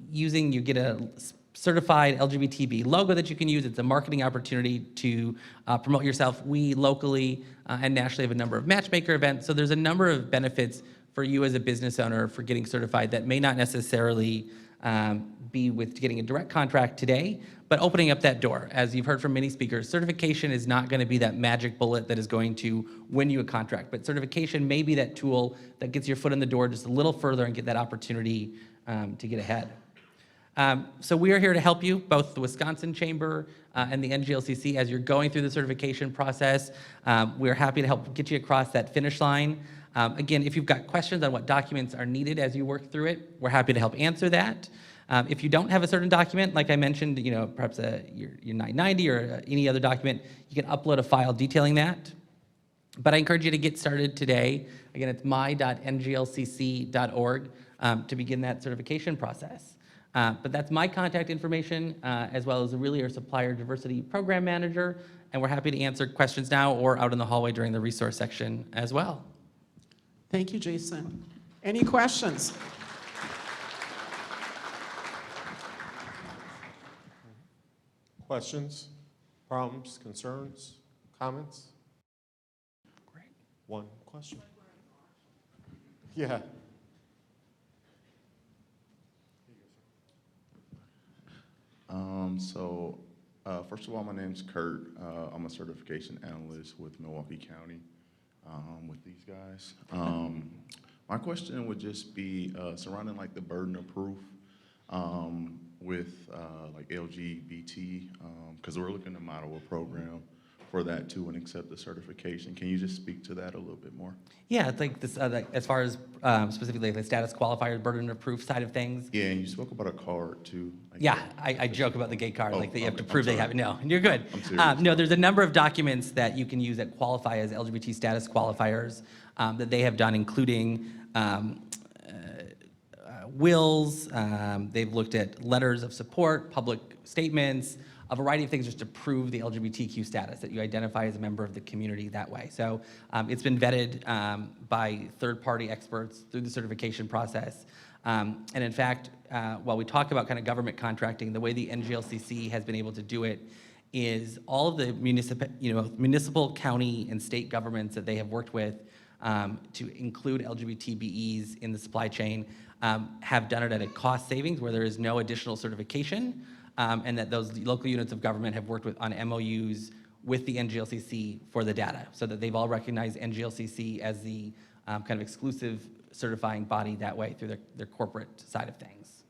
you get a certified LGBTB logo that you can use. It's a marketing opportunity to promote yourself. We locally and nationally have a number of matchmaker events. So there's a number of benefits for you as a business owner for getting certified that may not necessarily be with getting a direct contract today, but opening up that door. As you've heard from many speakers, certification is not going to be that magic bullet that is going to win you a contract, but certification may be that tool that gets your foot in the door just a little further and get that opportunity to get ahead. So we are here to help you, both the Wisconsin Chamber and the NGLCC, as you're going through the certification process. We're happy to help get you across that finish line. Again, if you've got questions on what documents are needed as you work through it, we're happy to help answer that. If you don't have a certain document, like I mentioned, perhaps your 990 or any other document, you can upload a file detailing that. But I encourage you to get started today. Again, it's my.nglcc.org to begin that certification process. But that's my contact information, as well as really our Supplier Diversity Program Manager, and we're happy to answer questions now or out in the hallway during the resource section as well. Thank you, Jason. Any questions? Questions, problems, concerns, comments? Great. One question. Yeah. First of all, my name's Kurt. I'm a certification analyst with Milwaukee County with these guys. My question would just be surrounding like the burden of proof with like LGBT, because we're looking to model a program for that too and accept the certification. Can you just speak to that a little bit more? Yeah, it's like this, as far as specifically the status qualifier, burden of proof side of things. Yeah, and you spoke about a card too. Yeah, I joke about the gay card, like that you have to okay, prove I'm they have it. sorry. No, you're good. I'm serious. No, there's a number of documents that you can use that qualify as LGBT status qualifiers that they have done, including wills. They've looked at letters of support, public statements, a variety of things just to prove the LGBTQ status, that you identify as a member of the community that way. So it's been vetted by third-party experts through the certification process. And in fact, while we talk about kind of government contracting, the way the NGLCC has been able to do it is all of the municipal, county, and state governments that they have worked with to include LGBT BEs in the supply chain have done it at a cost savings where there is no additional certification, and that those local units of government have worked on MOUs with the NGLCC for the data, so that they've all recognized NGLCC as the kind of exclusive certifying body that way through their corporate side of things.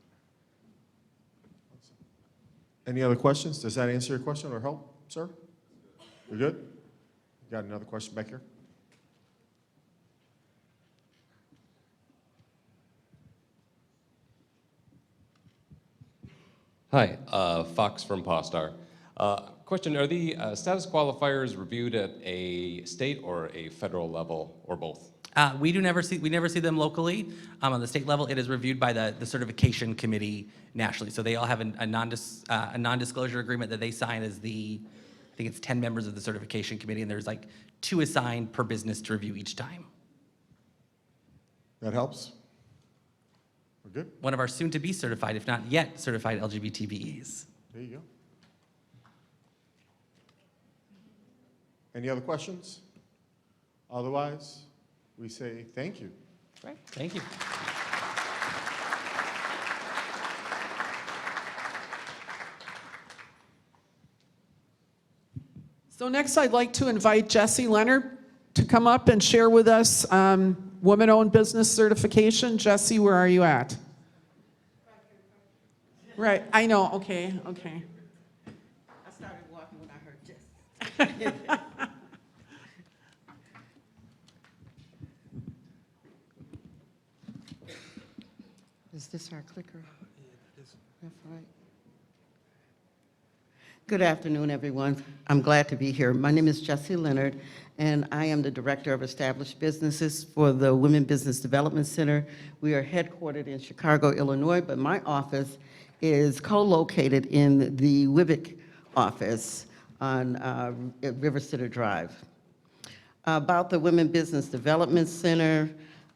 Any other questions? Does that answer your question or help, sir? You're good? Got another question back here? Hi, Fox from Postar. Question, are the status qualifiers reviewed at a state or a federal level, or both? We never see them locally. On the state level, it is reviewed by the certification committee nationally. So they all have a non-disclosure agreement that they sign as I think it's 10 members of the certification committee, and there's like 2 assigned per business to review each time. That helps? We're good? One of our soon-to-be certified, if not yet certified LGBT BEs. There you go. Any other questions? Otherwise, we say thank you. Right, thank you. So next, I'd like to invite Jessie Leonard to come up and share with us woman-owned business certification. Jessie, where are you at? Right, I know, okay. I started walking when I heard Jess. Is this our clicker? That's right. Good afternoon, everyone. I'm glad to be here. My name is Jessie Leonard, and I am the Director of Established Businesses for the Women Business Development Center. We are headquartered in Chicago, Illinois, but my office is co-located in the Wibick office on River Center Drive. About the Women Business Development Center,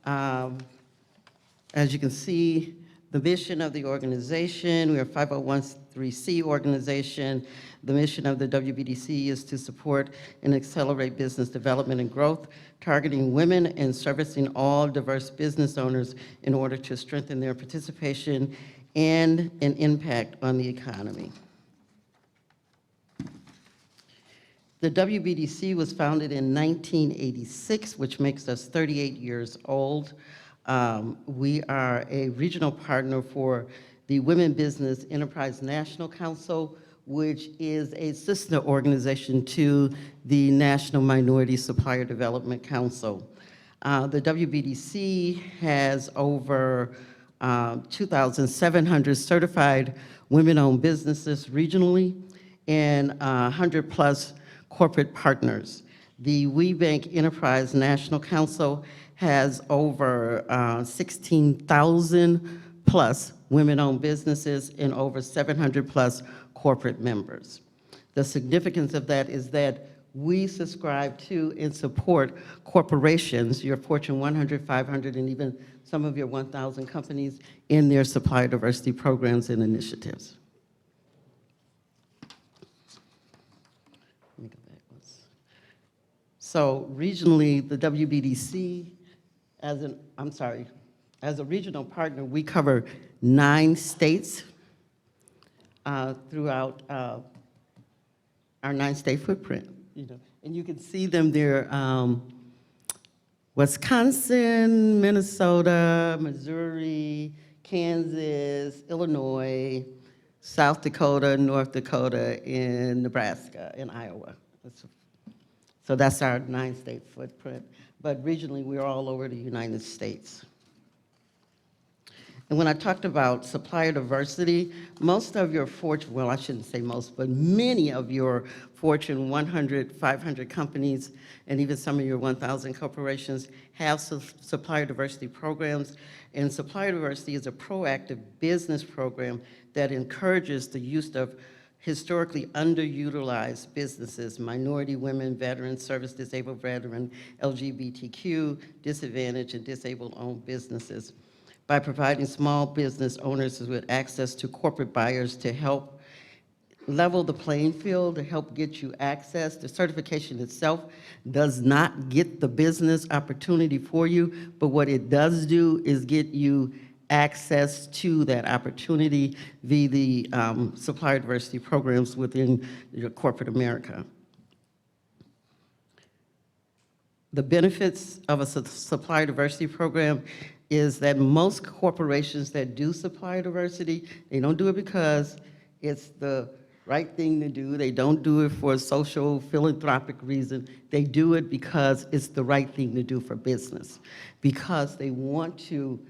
as you can see, the mission of the organization, we are a 501(c) organization. The mission of the WBDC is to support and accelerate business development and growth, targeting women and servicing all diverse business owners in order to strengthen their participation and an impact on the economy. The WBDC was founded in 1986, which makes us 38 years old. We are a regional partner for the Women Business Enterprise National Council, which is a sister organization to the National Minority Supplier Development Council. The WBDC has over 2,700 certified women-owned businesses regionally and 100 plus corporate partners. The WeBank Enterprise National Council has over 16,000 plus women-owned businesses and over 700 plus corporate members. The significance of that is that we subscribe to and support corporations, your Fortune 100, 500, and even some of your 1,000 companies in their supplier diversity programs and initiatives. Let me go back once. So regionally, the WBDC, as a regional partner, we cover 9 states throughout our 9-state footprint. And you can see them there, Wisconsin, Minnesota, Missouri, Kansas, Illinois, South Dakota, North Dakota, and Nebraska, and Iowa. So that's our 9-state footprint. But regionally, we're all over the United States. And when I talked about supplier diversity, most of your Fortune, well, I shouldn't say most, but many of your Fortune 100, 500 companies, and even some of your 1,000 corporations have supplier diversity programs. And supplier diversity is a proactive business program that encourages the use of historically underutilized businesses, minority, women, veterans, service-disabled veteran, LGBTQ, disadvantaged, and disabled-owned businesses, by providing small business owners with access to corporate buyers to help level the playing field, to help get you access. The certification itself does not get the business opportunity for you, but what it does do is get you access to that opportunity via the supplier diversity programs within your corporate America. The benefits of a supplier diversity program is that most corporations that do supplier diversity, they don't do it because it's the right thing to do. They don't do it for a social, philanthropic reason. They do it because it's the right thing to do for business, because they want to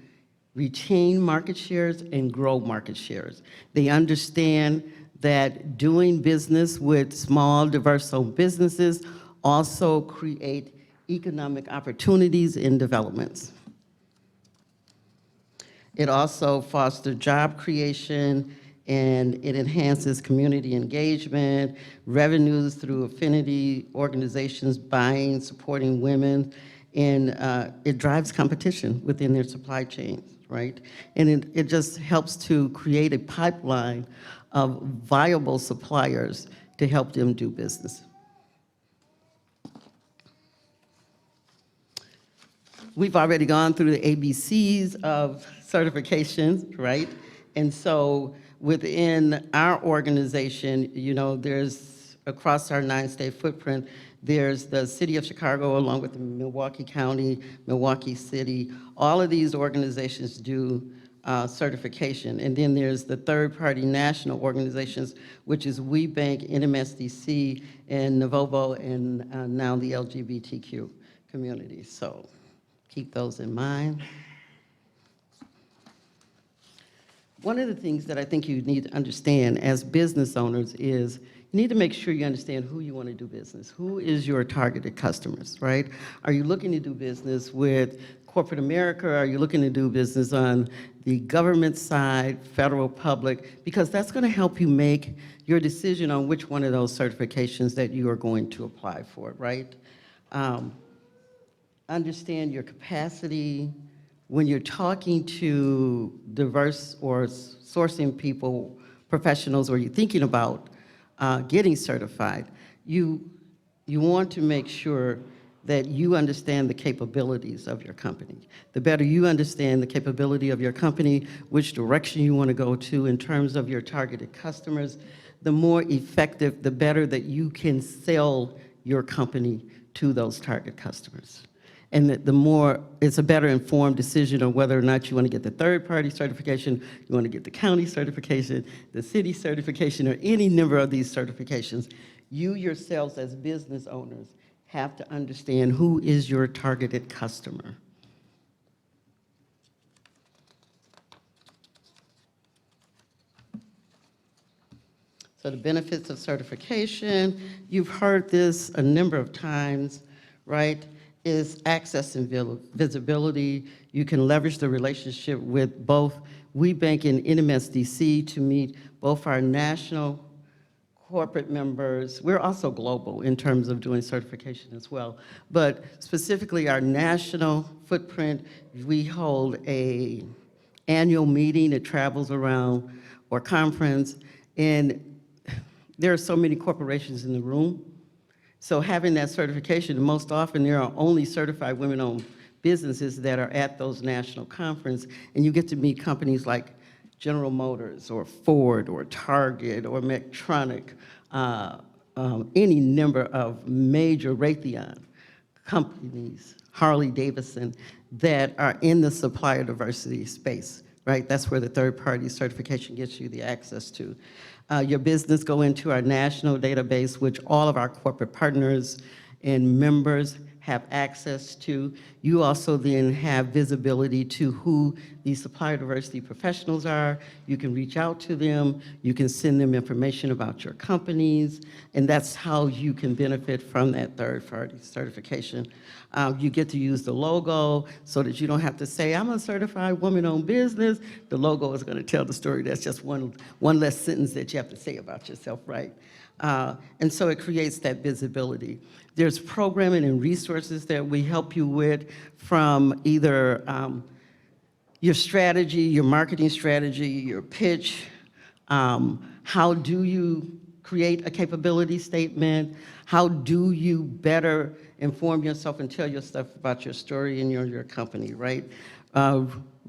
retain market shares and grow market shares. They understand that doing business with small, diverse-owned businesses also create economic opportunities and developments. It also fosters job creation, and it enhances community engagement, revenues through affinity organizations, buying, supporting women, and it drives competition within their supply chains, right? And it just helps to create a pipeline of viable suppliers to help them do business. We've already gone through the ABCs of certifications, right? And so within our organization, there's, across our 9-state footprint, there's the city of Chicago along with the Milwaukee County, Milwaukee City. All of these organizations do certification. And then there's the third-party national organizations, which is WeBank, NMSDC, and Novovo, and now the LGBTQ community. So keep those in mind. One of the things that I think you need to understand as business owners is you need to make sure you understand who you want to do business. Who is your targeted customers, right? Are you looking to do business with corporate America? Are you looking to do business on the government side, federal, public? Because that's going to help you make your decision on which one of those certifications that you are going to apply for, right? Understand your capacity. When you're talking to diverse or sourcing people, professionals, or you're thinking about getting certified, you want to make sure that you understand the capabilities of your company. The better you understand the capability of your company, which direction you want to go to in terms of your targeted customers, the more effective, the better that you can sell your company to those target customers. And the more, it's a better informed decision on whether or not you want to get the third-party certification, you want to get the county certification, the city certification, or any number of these certifications. You yourselves as business owners have to understand who is your targeted customer. So the benefits of certification, you've heard this a number of times, right? Is access and visibility. You can leverage the relationship with both WeBank and NMSDC to meet both our national corporate members. We're also global in terms of doing certification as well. But specifically our national footprint, we hold a annual meeting that travels around, or conference, and there are so many corporations in the room. So having that certification, most often there are only certified women-owned businesses that are at those national conferences, and you get to meet companies like General Motors or Ford or Target or Medtronic, any number of major Raytheon companies, Harley Davidson, that are in the supplier diversity space, right? That's where the third-party certification gets you the access to. Your business go into our national database, which all of our corporate partners and members have access to. You also then have visibility to who these supplier diversity professionals are. You can reach out to them. You can send them information about your companies, and that's how you can benefit from that third-party certification. You get to use the logo so that you don't have to say, I'm a certified woman-owned business. The logo is going to tell the story. That's just one less sentence that you have to say about yourself, right? And so it creates that visibility. There's programming and resources that we help you with, from either your strategy, your marketing strategy, your pitch, how do you create a capability statement, how do you better inform yourself and tell your stuff about your story and your company, right?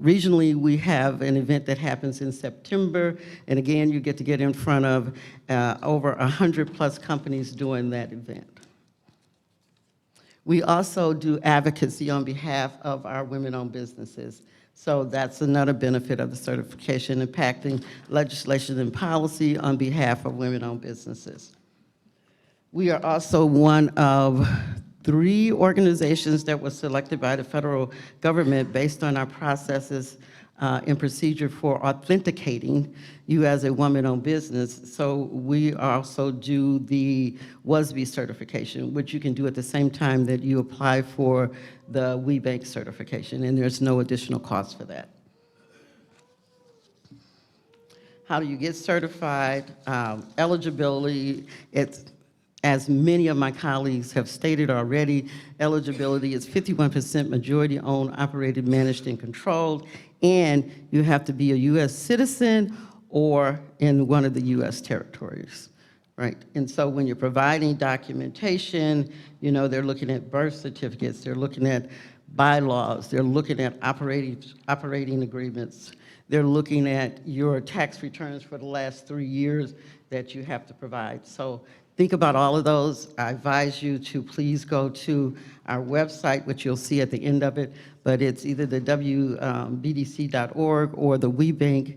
Regionally, we have an event that happens in September, and again, you get to get in front of over 100+ companies doing that event. We also do advocacy on behalf of our women-owned businesses. So that's another benefit of the certification, impacting legislation and policy on behalf of women-owned businesses. We are also one of 3 organizations that were selected by the federal government based on our processes and procedure for authenticating you as a woman-owned business. So we also do the WSB certification, which you can do at the same time that you apply for the WeBank certification, and there's no additional cost for that. How do you get certified? Eligibility, it's, as many of my colleagues have stated already, eligibility is 51% majority-owned, operated, managed, and controlled, and you have to be a U.S. citizen or in one of the U.S. territories, right? And so when you're providing documentation, you know, they're looking at birth certificates, they're looking at bylaws, they're looking at operating agreements, they're looking at your tax returns for the last 3 years that you have to provide. So think about all of those. I advise you to please go to our website, which you'll see at the end of it, but it's either the WBDC.org or the WeBank.org,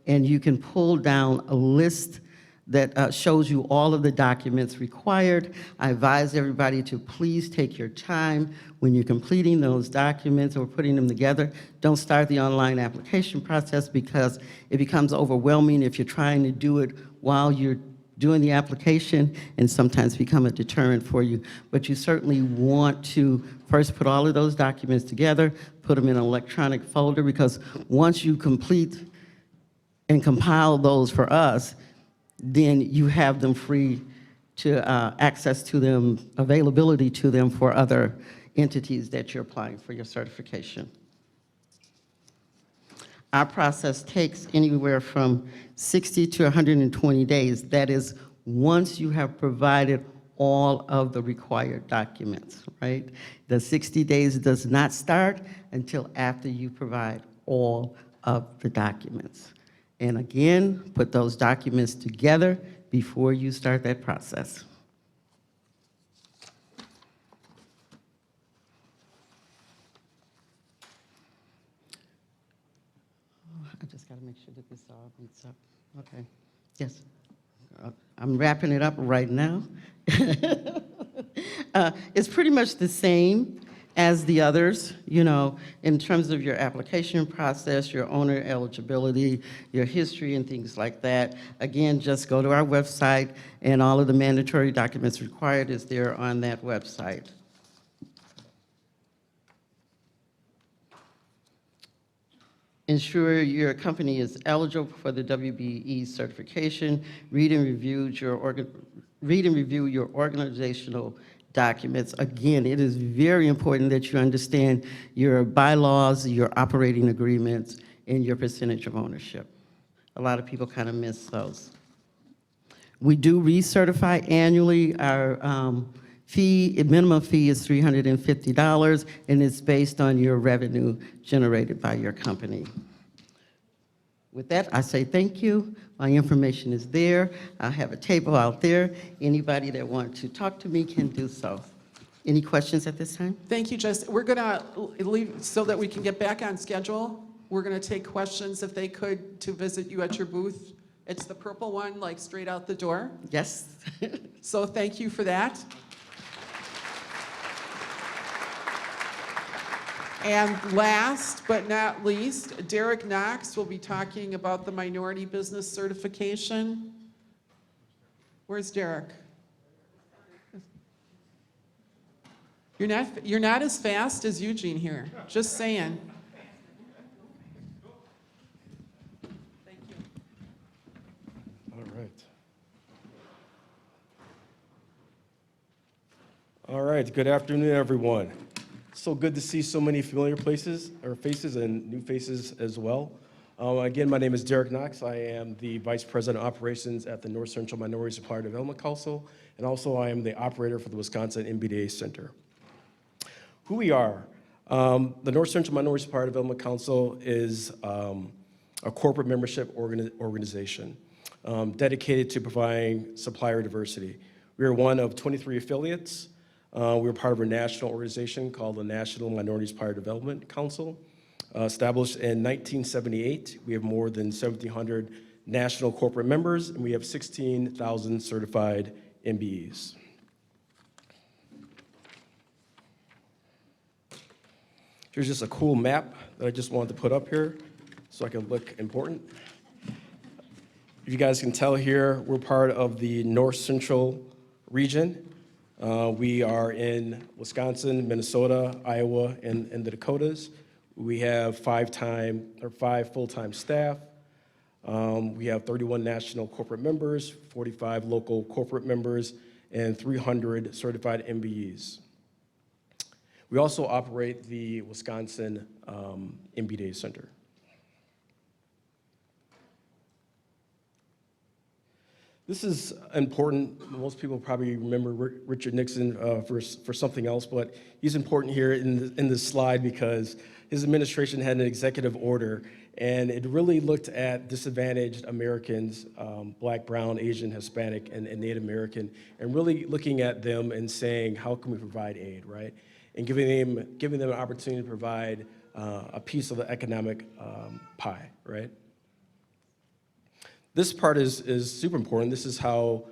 and you can pull down a list that shows you all of the documents required. I advise everybody to please take your time when you're completing those documents or putting them together. Don't start the online application process because it becomes overwhelming if you're trying to do it while you're doing the application, and sometimes become a deterrent for you. But you certainly want to first put all of those documents together, put them in an electronic folder, because once you complete and compile those for us, then you have them free to access to them, availability to them for other entities that you're applying for your certification. Our process takes anywhere from 60 to 120 days. That is, once you have provided all of the required documents, right? The 60 days does not start until after you provide all of the documents. And again, put those documents together before you start that process. make sure that this all meets up. Okay, yes. I'm wrapping it up right now. It's pretty much the same as the others, you know, in terms of your application process, your owner eligibility, your history and things like that. Again, just go to our website and all of the mandatory documents required is there on that website. Ensure your company is eligible for the WBE certification. Read and review your organizational documents. Again, it is very important that you understand your bylaws, your operating agreements, and your percentage of ownership. A lot of people kind of miss those. We do recertify annually. Our minimum fee is $350, and it's based on your revenue generated by your company. With that, I say thank you. My information is there. I have a table out there. Anybody that wants to talk to me can do so. Any questions at this time? Thank you, Jess. We're gonna leave so that we can get back on schedule. We're gonna take questions, if they could, to visit you at your booth. It's the purple one, like straight out the door. Yes. So thank you for that. And last but not least, Derek Knox will be talking about the minority business certification. Where's Derek? You're not as fast as Eugene here, just saying. Thank you. All right. All right, good afternoon, everyone. So good to see so many familiar faces and new faces as well. Again, my name is Derek Knox. I am the Vice President of Operations at the North Central Minority Supplier Development Council, and also I am the operator for the Wisconsin MBDA Center. Who we are. The North Central Minority Supplier Development Council is a corporate membership organization dedicated to providing supplier diversity. We are one of 23 affiliates. We're part of a national organization called the National Minority Supplier Development Council. Established in 1978, we have more than 1,700 national corporate members, and we have 16,000 certified MBEs. Here's just a cool map that I just wanted to put up here so I can look important. If you guys can tell here, we're part of the North Central region. We are in Wisconsin, Minnesota, Iowa, and the Dakotas. We have 5 full-time staff. We have 31 national corporate members, 45 local corporate members, and 300 certified MBEs. We also operate the Wisconsin MBDA Center. This is important. Most people probably remember Richard Nixon for something else, but he's important here in this slide because his administration had an executive order, and it really looked at disadvantaged Americans, Black, Brown, Asian, Hispanic, and Native American, and really looking at them and saying, how can we provide aid, right? And giving them an opportunity to provide a piece of the economic pie, right? This part is super important. This is how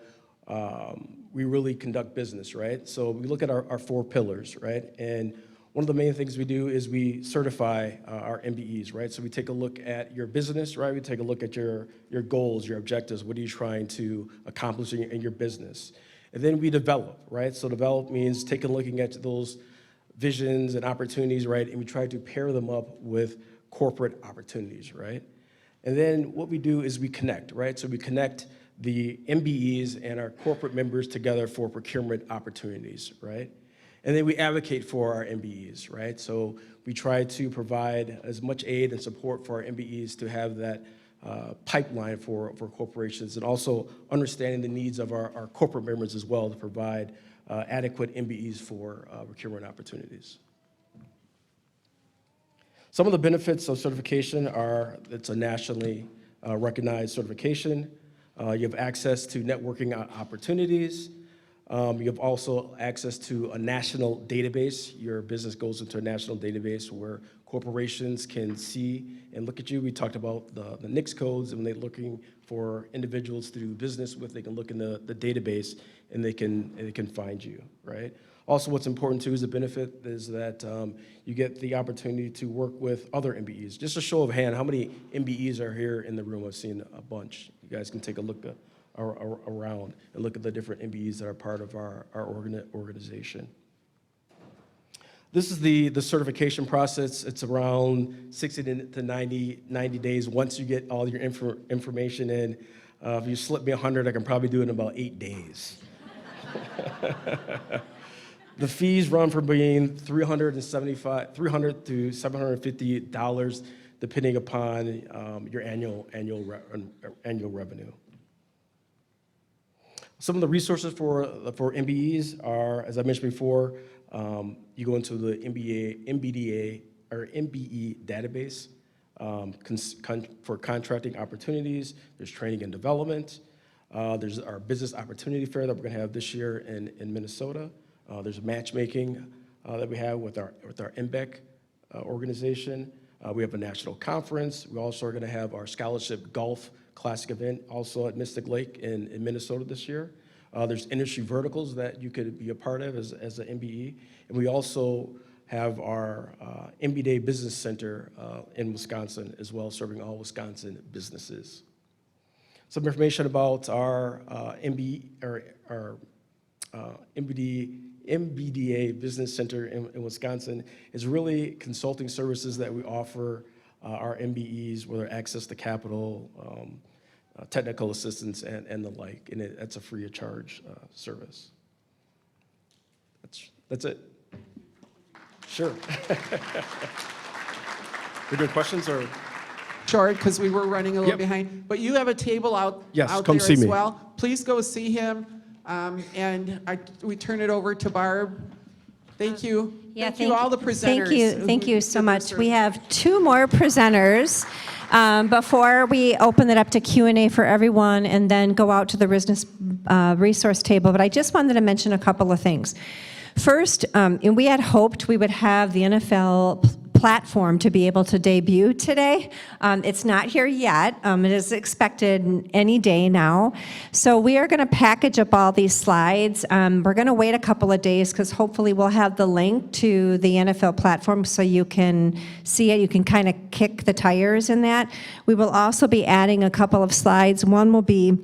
we really conduct business, right? So we look at our 4 pillars, right? And one of the main things we do is we certify our MBEs, right? So we take a look at your business, right? We take a look at your goals, your objectives. What are you trying to accomplish in your business? And then we develop, right? So develop means taking a looking at those visions and opportunities, right? And we try to pair them up with corporate opportunities, right? And then what we do is we connect, right? So we connect the MBEs and our corporate members together for procurement opportunities, right? And then we advocate for our MBEs, right? So we try to provide as much aid and support for our MBEs to have that pipeline for corporations, and also understanding the needs of our corporate members as well to provide adequate MBEs for procurement opportunities. Some of the benefits of certification are it's a nationally recognized certification. You have access to networking opportunities. You have also access to a national database. Your business goes into a national database where corporations can see and look at you. We talked about the NICS codes, and when they're looking for individuals to do business with, they can look in the database and they can find you, right? Also, what's important too is the benefit is that you get the opportunity to work with other MBEs. Just a show of hand, how many MBEs are here in the room? I've seen a bunch. You guys can take a look around and look at the different MBEs that are part of our organization. This is the certification process. It's around 60 to 90 days. Once you get all your information in, if you slip me 100, I can probably do it in about 8 days. The fees run from being $300 to $750, depending upon your annual revenue. Some of the resources for MBEs are, as I mentioned before, you go into the MBE database for contracting opportunities. There's training and development. There's our business opportunity fair that we're going to have this year in Minnesota. There's matchmaking that we have with our MBEC organization. We have a national conference. We also are going to have our scholarship golf classic event also at Mystic Lake in Minnesota this year. There's industry verticals that you could be a part of as an MBE. And we also have our MB Day Business Center in Wisconsin as well, serving all Wisconsin businesses. Some information about our MBDA Business Center in Wisconsin is really consulting services that we offer our MBEs, whether access to capital, technical assistance, and the like, and that's a free of charge service. That's it. Sure. We're doing questions or? Short, because we were running a little Yep. behind. But you have a table out Yes, out come there see as me. well. Please go see him. We turn it over to Barb. Thank you. Yeah, thank you all the presenters. Thank you so who much. did We this. have 2 more presenters before we open it up to Q&A for everyone and then go out to the business resource table. But I just wanted to mention a couple of things. First, and we had hoped we would have the NFL platform to be able to debut today. It's not here yet. It is expected any day now. So we are going to package up all these slides. We're going to wait a couple of days because hopefully we'll have the link to the NFL platform so you can see it. You can kind of kick the tires in that. We will also be adding a couple of slides. One will be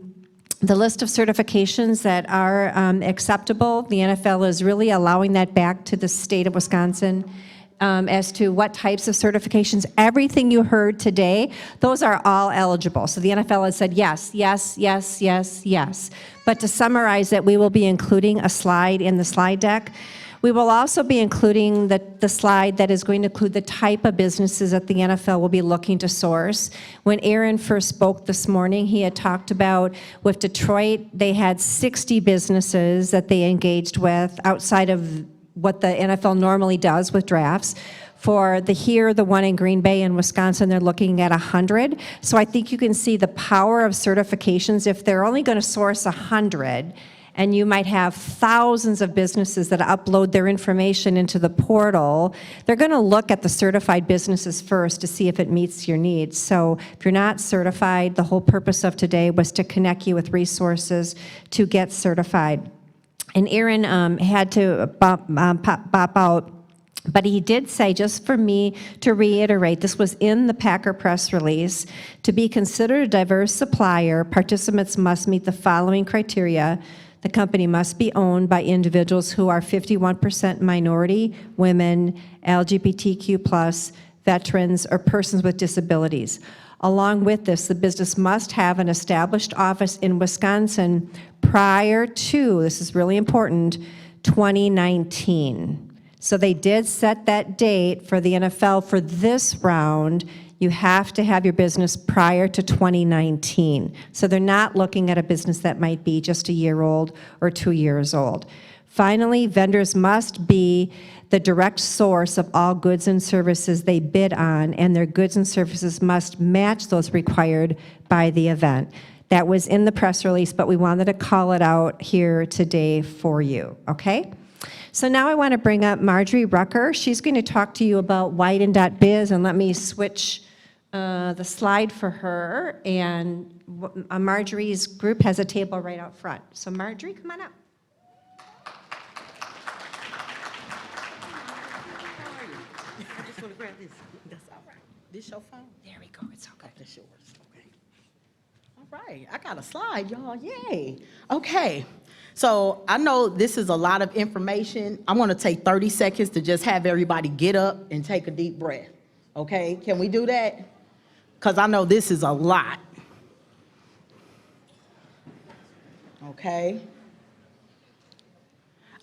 the list of certifications that are acceptable. The NFL is really allowing that back to the state of Wisconsin as to what types of certifications. Everything you heard today, those are all eligible. So the NFL has said yes, yes, yes, yes, yes. But to summarize it, we will be including a slide in the slide deck. We will also be including the slide that is going to include the type of businesses that the NFL will be looking to source. When Aaron first spoke this morning, he had talked about with Detroit, they had 60 businesses that they engaged with outside of what the NFL normally does with drafts. For the one in Green Bay in Wisconsin, they're looking at 100. So I think you can see the power of certifications. If they're only going to source 100, and you might have thousands of businesses that upload their information into the portal, they're going to look at the certified businesses first to see if it meets your needs. So if you're not certified, the whole purpose of today was to connect you with resources to get certified. And Aaron had to pop out, but he did say, just for me to reiterate, this was in the Packer press release, to be considered a diverse supplier, participants must meet the following criteria. The company must be owned by individuals who are 51% minority, women, LGBTQ+, veterans, or persons with disabilities. Along with this, the business must have an established office in Wisconsin prior to, this is really important, 2019. So they did set that date for the NFL for this round. You have to have your business prior to 2019. So they're not looking at a business that might be just a year old or 2 years old. Finally, vendors must be the direct source of all goods and services they bid on, and their goods and services must match those required by the event. That was in the press release, but we wanted to call it out here today for you, okay? So now I want to bring up Marjorie Rucker. She's going to talk to you about widen.biz, and let me switch the slide for her. And Marjorie's group has a table right out front. So Marjorie, come on up. I just want to grab this. That's all right. This your phone? There we go. It's all good. That's yours. Okay. All right. I got a slide, y'all. Yay. Okay. So I know this is a lot of information. I'm going to take 30 seconds to just have everybody get up and take a deep breath. Okay? Can we do that? Because I know this is a lot. Okay?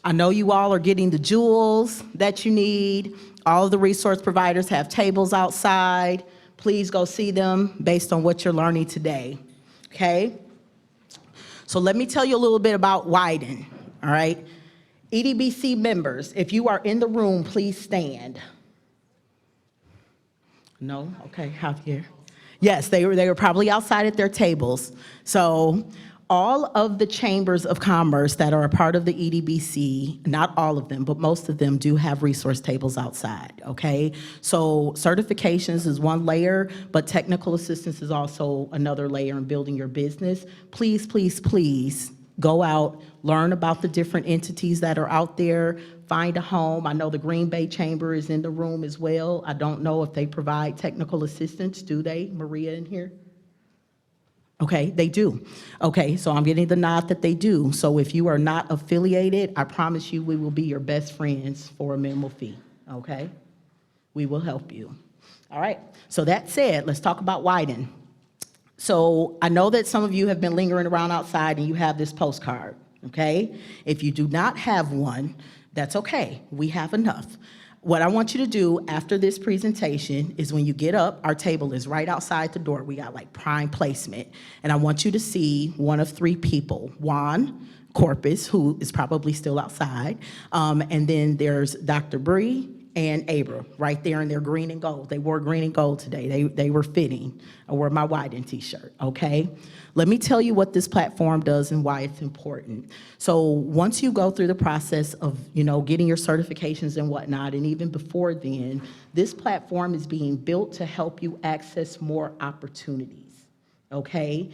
I know you all are getting the jewels that you need. All of the resource providers have tables outside. Please go see them based on what you're learning today. Okay? So let me tell you a little bit about Widen, all right? EDBC members, if you are in the room, please stand. No? Okay, Javier. Yes, they were probably outside at their tables. So all of the chambers of commerce that are a part of the EDBC, not all of them, but most of them do have resource tables outside, okay? So certifications is one layer, but technical assistance is also another layer in building your business. Please, please, please go out, learn about the different entities that are out there, find a home. I know the Green Bay Chamber is in the room as well. I don't know if they provide technical assistance, do they, Maria in here? Okay, they do. Okay, so I'm getting the nod that they do. So if you are not affiliated, I promise you we will be your best friends for a minimal fee, okay? We will help you. All right, so that said, let's talk about Widen. So I know that some of you have been lingering around outside and you have this postcard, okay? If you do not have one, that's okay. We have enough. What I want you to do after this presentation is when you get up, our table is right outside the door. We got like prime placement. And I want you to see one of three people. Juan Corpus, who is probably still outside. And then there's Dr. Bree and Abra right there in their green and gold. They wore green and gold today. They were fitting. I wore my Widen t-shirt, okay? Let me tell you what this platform does and why it's important. So once you go through the process of, getting your certifications and whatnot, and even before then, this platform is being built to help you access more opportunities, okay?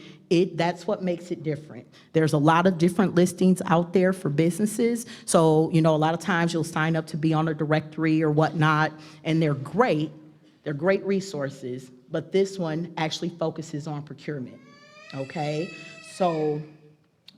That's what makes it different. There's a lot of different listings out there for businesses. So, a lot of times you'll sign up to be on a directory or whatnot, and they're great. They're great resources, but this one actually focuses on procurement. Okay, so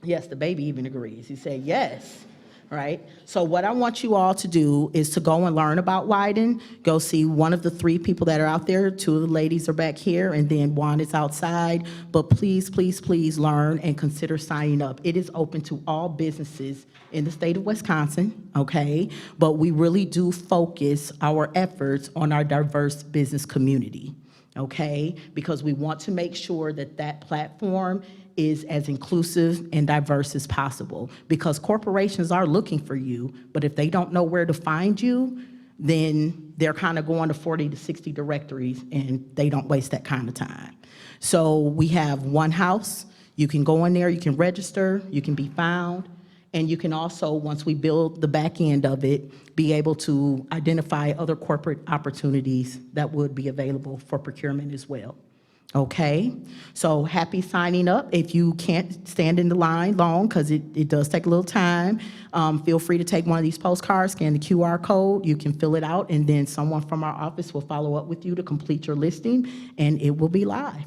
yes, the baby even agrees. He said yes, right? So what I want you all to do is to go and learn about Widen. Go see one of the three people that are out there. Two of the ladies are back here, and then one is outside. But please, please, please learn and consider signing up. It is open to all businesses in the state of Wisconsin, okay? But we really do focus our efforts on our diverse business community. Okay, because we want to make sure that that platform is as inclusive and diverse as possible, because corporations are looking for you, but if they don't know where to find you, then they're kind of going to 40 to 60 directories and they don't waste that kind of time. So we have one house. You can go in there, you can register, you can be found, and you can also, once we build the back end of it, be able to identify other corporate opportunities that would be available for procurement as well. Okay, so happy signing up. If you can't stand in the line long, because it does take a little time, feel free to take one of these postcards, scan the QR code, you can fill it out, and then someone from our office will follow up with you to complete your listing, and it will be live.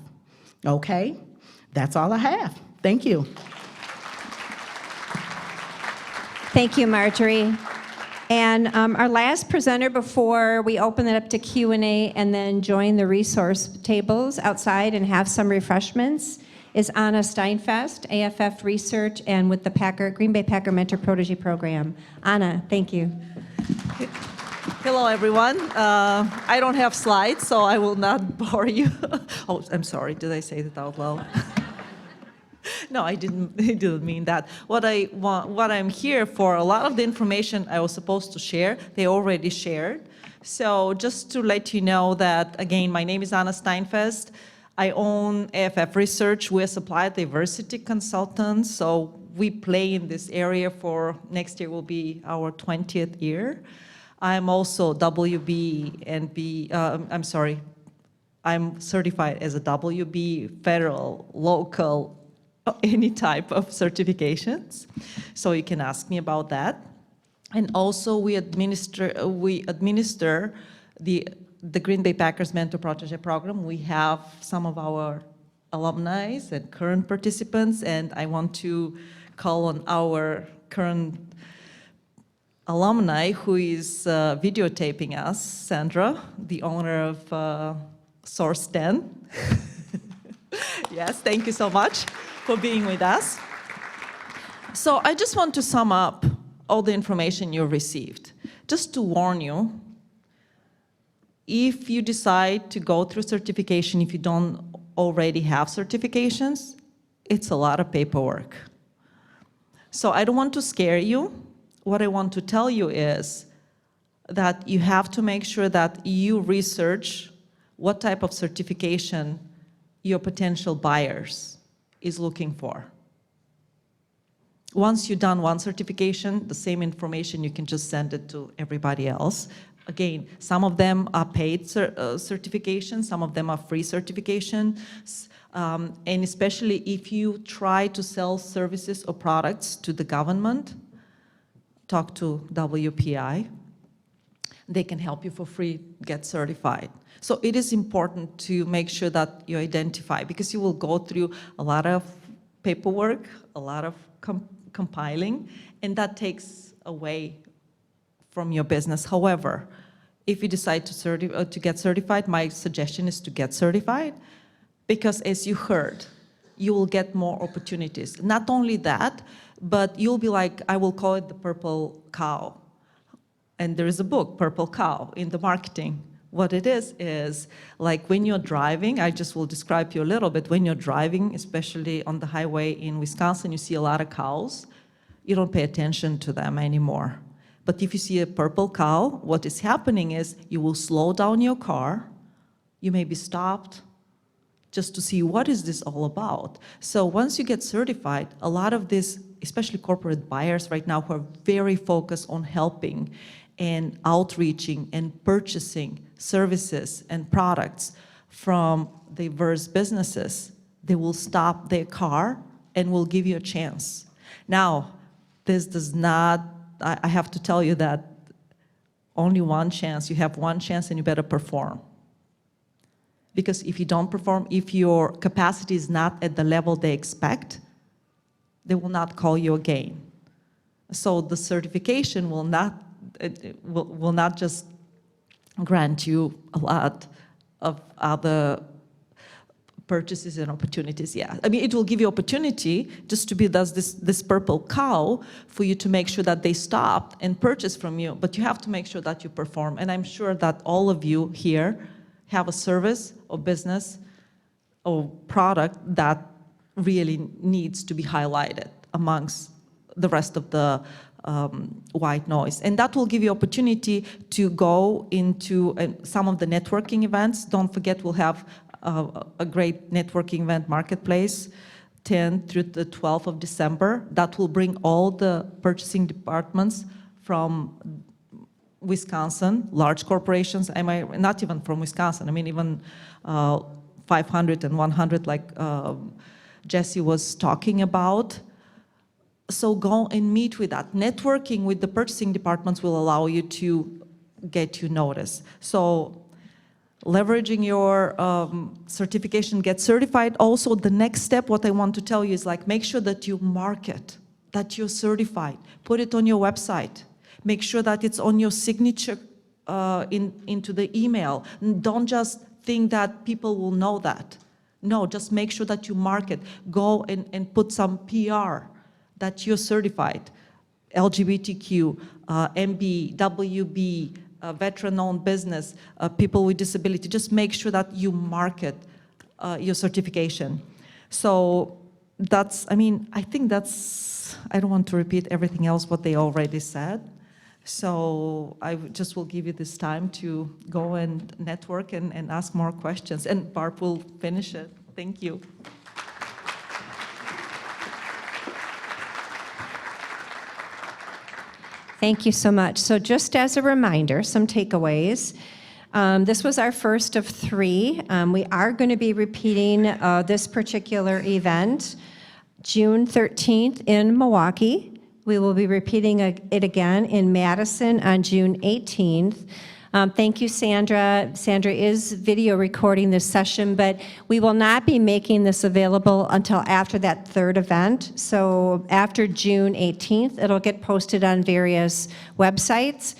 Okay, that's all I have. Thank you. Thank you, Marjorie. And our last presenter before we open it up to Q&A and then join the resource tables outside and have some refreshments is Anna Steinfest, AFF Research, and with the Green Bay Packer Mentor-Protégé Program. Anna, thank you. Hello, everyone. I don't have slides, so I will not bore you. Oh, I'm sorry. Did I say that out loud? No, I didn't mean that. What I'm here for, a lot of the information I was supposed to share, they already shared. So just to let you know that, again, my name is Anna Steinfest. I own AFF Research. We're supplier diversity consultants, so we play in this area for next year will be our 20th year. I'm also WB and B, I'm sorry, I'm certified as a WB, federal, local, any type of certifications. So you can ask me about that. And also we administer the Green Bay Packers Mentor-Protégé Program. We have some of our alumni and current participants, and I want to call on our current alumni who is videotaping us, Sandra, the owner of Source 10. Yes, thank you so much for being with us. So I just want to sum up all the information you received. Just to warn you, if you decide to go through certification, if you don't already have certifications, it's a lot of paperwork. So I don't want to scare you. What I want to tell you is that you have to make sure that you research what type of certification your potential buyers is looking for. Once you've done one certification, the same information, you can just send it to everybody else. Again, some of them are paid certifications, some of them are free certifications, and especially if you try to sell services or products to the government, talk to WPI. They can help you for free get certified. So it is important to make sure that you identify, because you will go through a lot of paperwork, a lot of compiling, and that takes away from your business. However, if you decide to get certified, my suggestion is to get certified, because as you heard, you will get more opportunities. Not only that, but you'll be like, I will call it the purple cow. And there is a book, Purple Cow, in the marketing. What it is like when you're driving, I just will describe you a little bit, when you're driving, especially on the highway in Wisconsin, you see a lot of cows. You don't pay attention to them anymore. But if you see a purple cow, what is happening is you will slow down your car, you may be stopped just to see what is this all about. So once you get certified, a lot of this, especially corporate buyers right now who are very focused on helping and outreaching and purchasing services and products from diverse businesses, they will stop their car and will give you a chance. Now, this does not, I have to tell you that only one chance, you have one chance and you better perform. Because if you don't perform, if your capacity is not at the level they expect, they will not call you again. So the certification will not just grant you a lot of other purchases and opportunities. Yeah, I mean, it will give you opportunity just to be this purple cow for you to make sure that they stop and purchase from you, but you have to make sure that you perform. And I'm sure that all of you here have a service or business or product that really needs to be highlighted amongst the rest of the white noise. And that will give you opportunity to go into some of the networking events. Don't forget, we'll have a great networking event, Marketplace, 10th through the 12th of December. That will bring all the purchasing departments from Wisconsin, large corporations, not even from Wisconsin, I mean even 500 and 100 like Jesse was talking about. So go and meet with that. Networking with the purchasing departments will allow you to get you noticed. So leveraging your certification, get certified. Also, the next step, what I want to tell you is like, make sure that you market, that you're certified. Put it on your website. Make sure that it's on your signature into the email. Don't just think that people will know that. No, just make sure that you market. Go and put some PR that you're certified. LGBTQ, MB, WB, veteran-owned business, people with disability. Just make sure that you market your certification. So that's, I mean, I think that's, I don't want to repeat everything else what they already said. So just will give you this time to go and network and ask more questions. And Barb will finish it. Thank you. Thank you so much. So just as a reminder, some takeaways. This was our first of 3. We are going to be repeating this particular event June 13th in Milwaukee. We will be repeating it again in Madison on June 18th. Thank you, Sandra. Sandra is video recording this session, but we will not be making this available until after that 3rd event. So after June 18th, it'll get posted on various websites.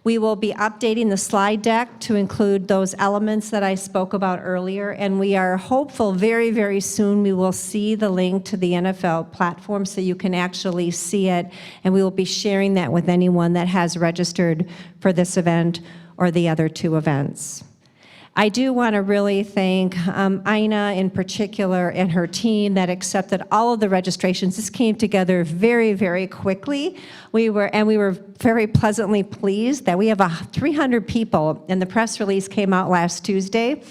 We will be updating the slide deck to include those elements that I spoke about earlier, and we are hopeful very, very soon we will see the link to the NFL platform so you can actually see it, and we will be sharing that with anyone that has registered for this event or the other 2 events. I do want to really thank Ina in particular and her team that accepted all of the registrations. This came together very, very quickly. We were very pleasantly pleased that we have 300 people, and the press release came out last Tuesday.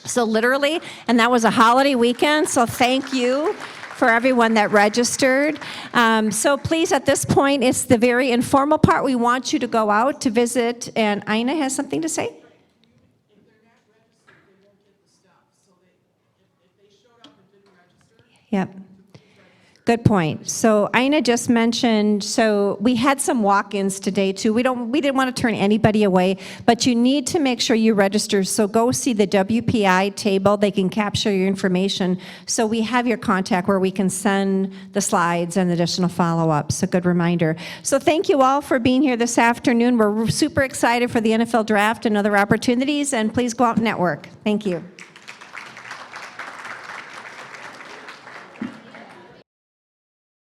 So literally, and that was a holiday weekend, so thank you for everyone that registered. So please, at this point, it's the very informal part. We want you to go out to visit, and Ina has something to say? Yep. Good point. So Ina just mentioned, so we had some walk-ins today too. We didn't want to turn anybody away, but you need to make sure you register. So go see the WPI table. They can capture your information. So we have your contact where we can send the slides and additional follow-ups. A good reminder. So thank you all for being here this afternoon. We're super excited for the NFL draft and other opportunities, and please go out and network. Thank you.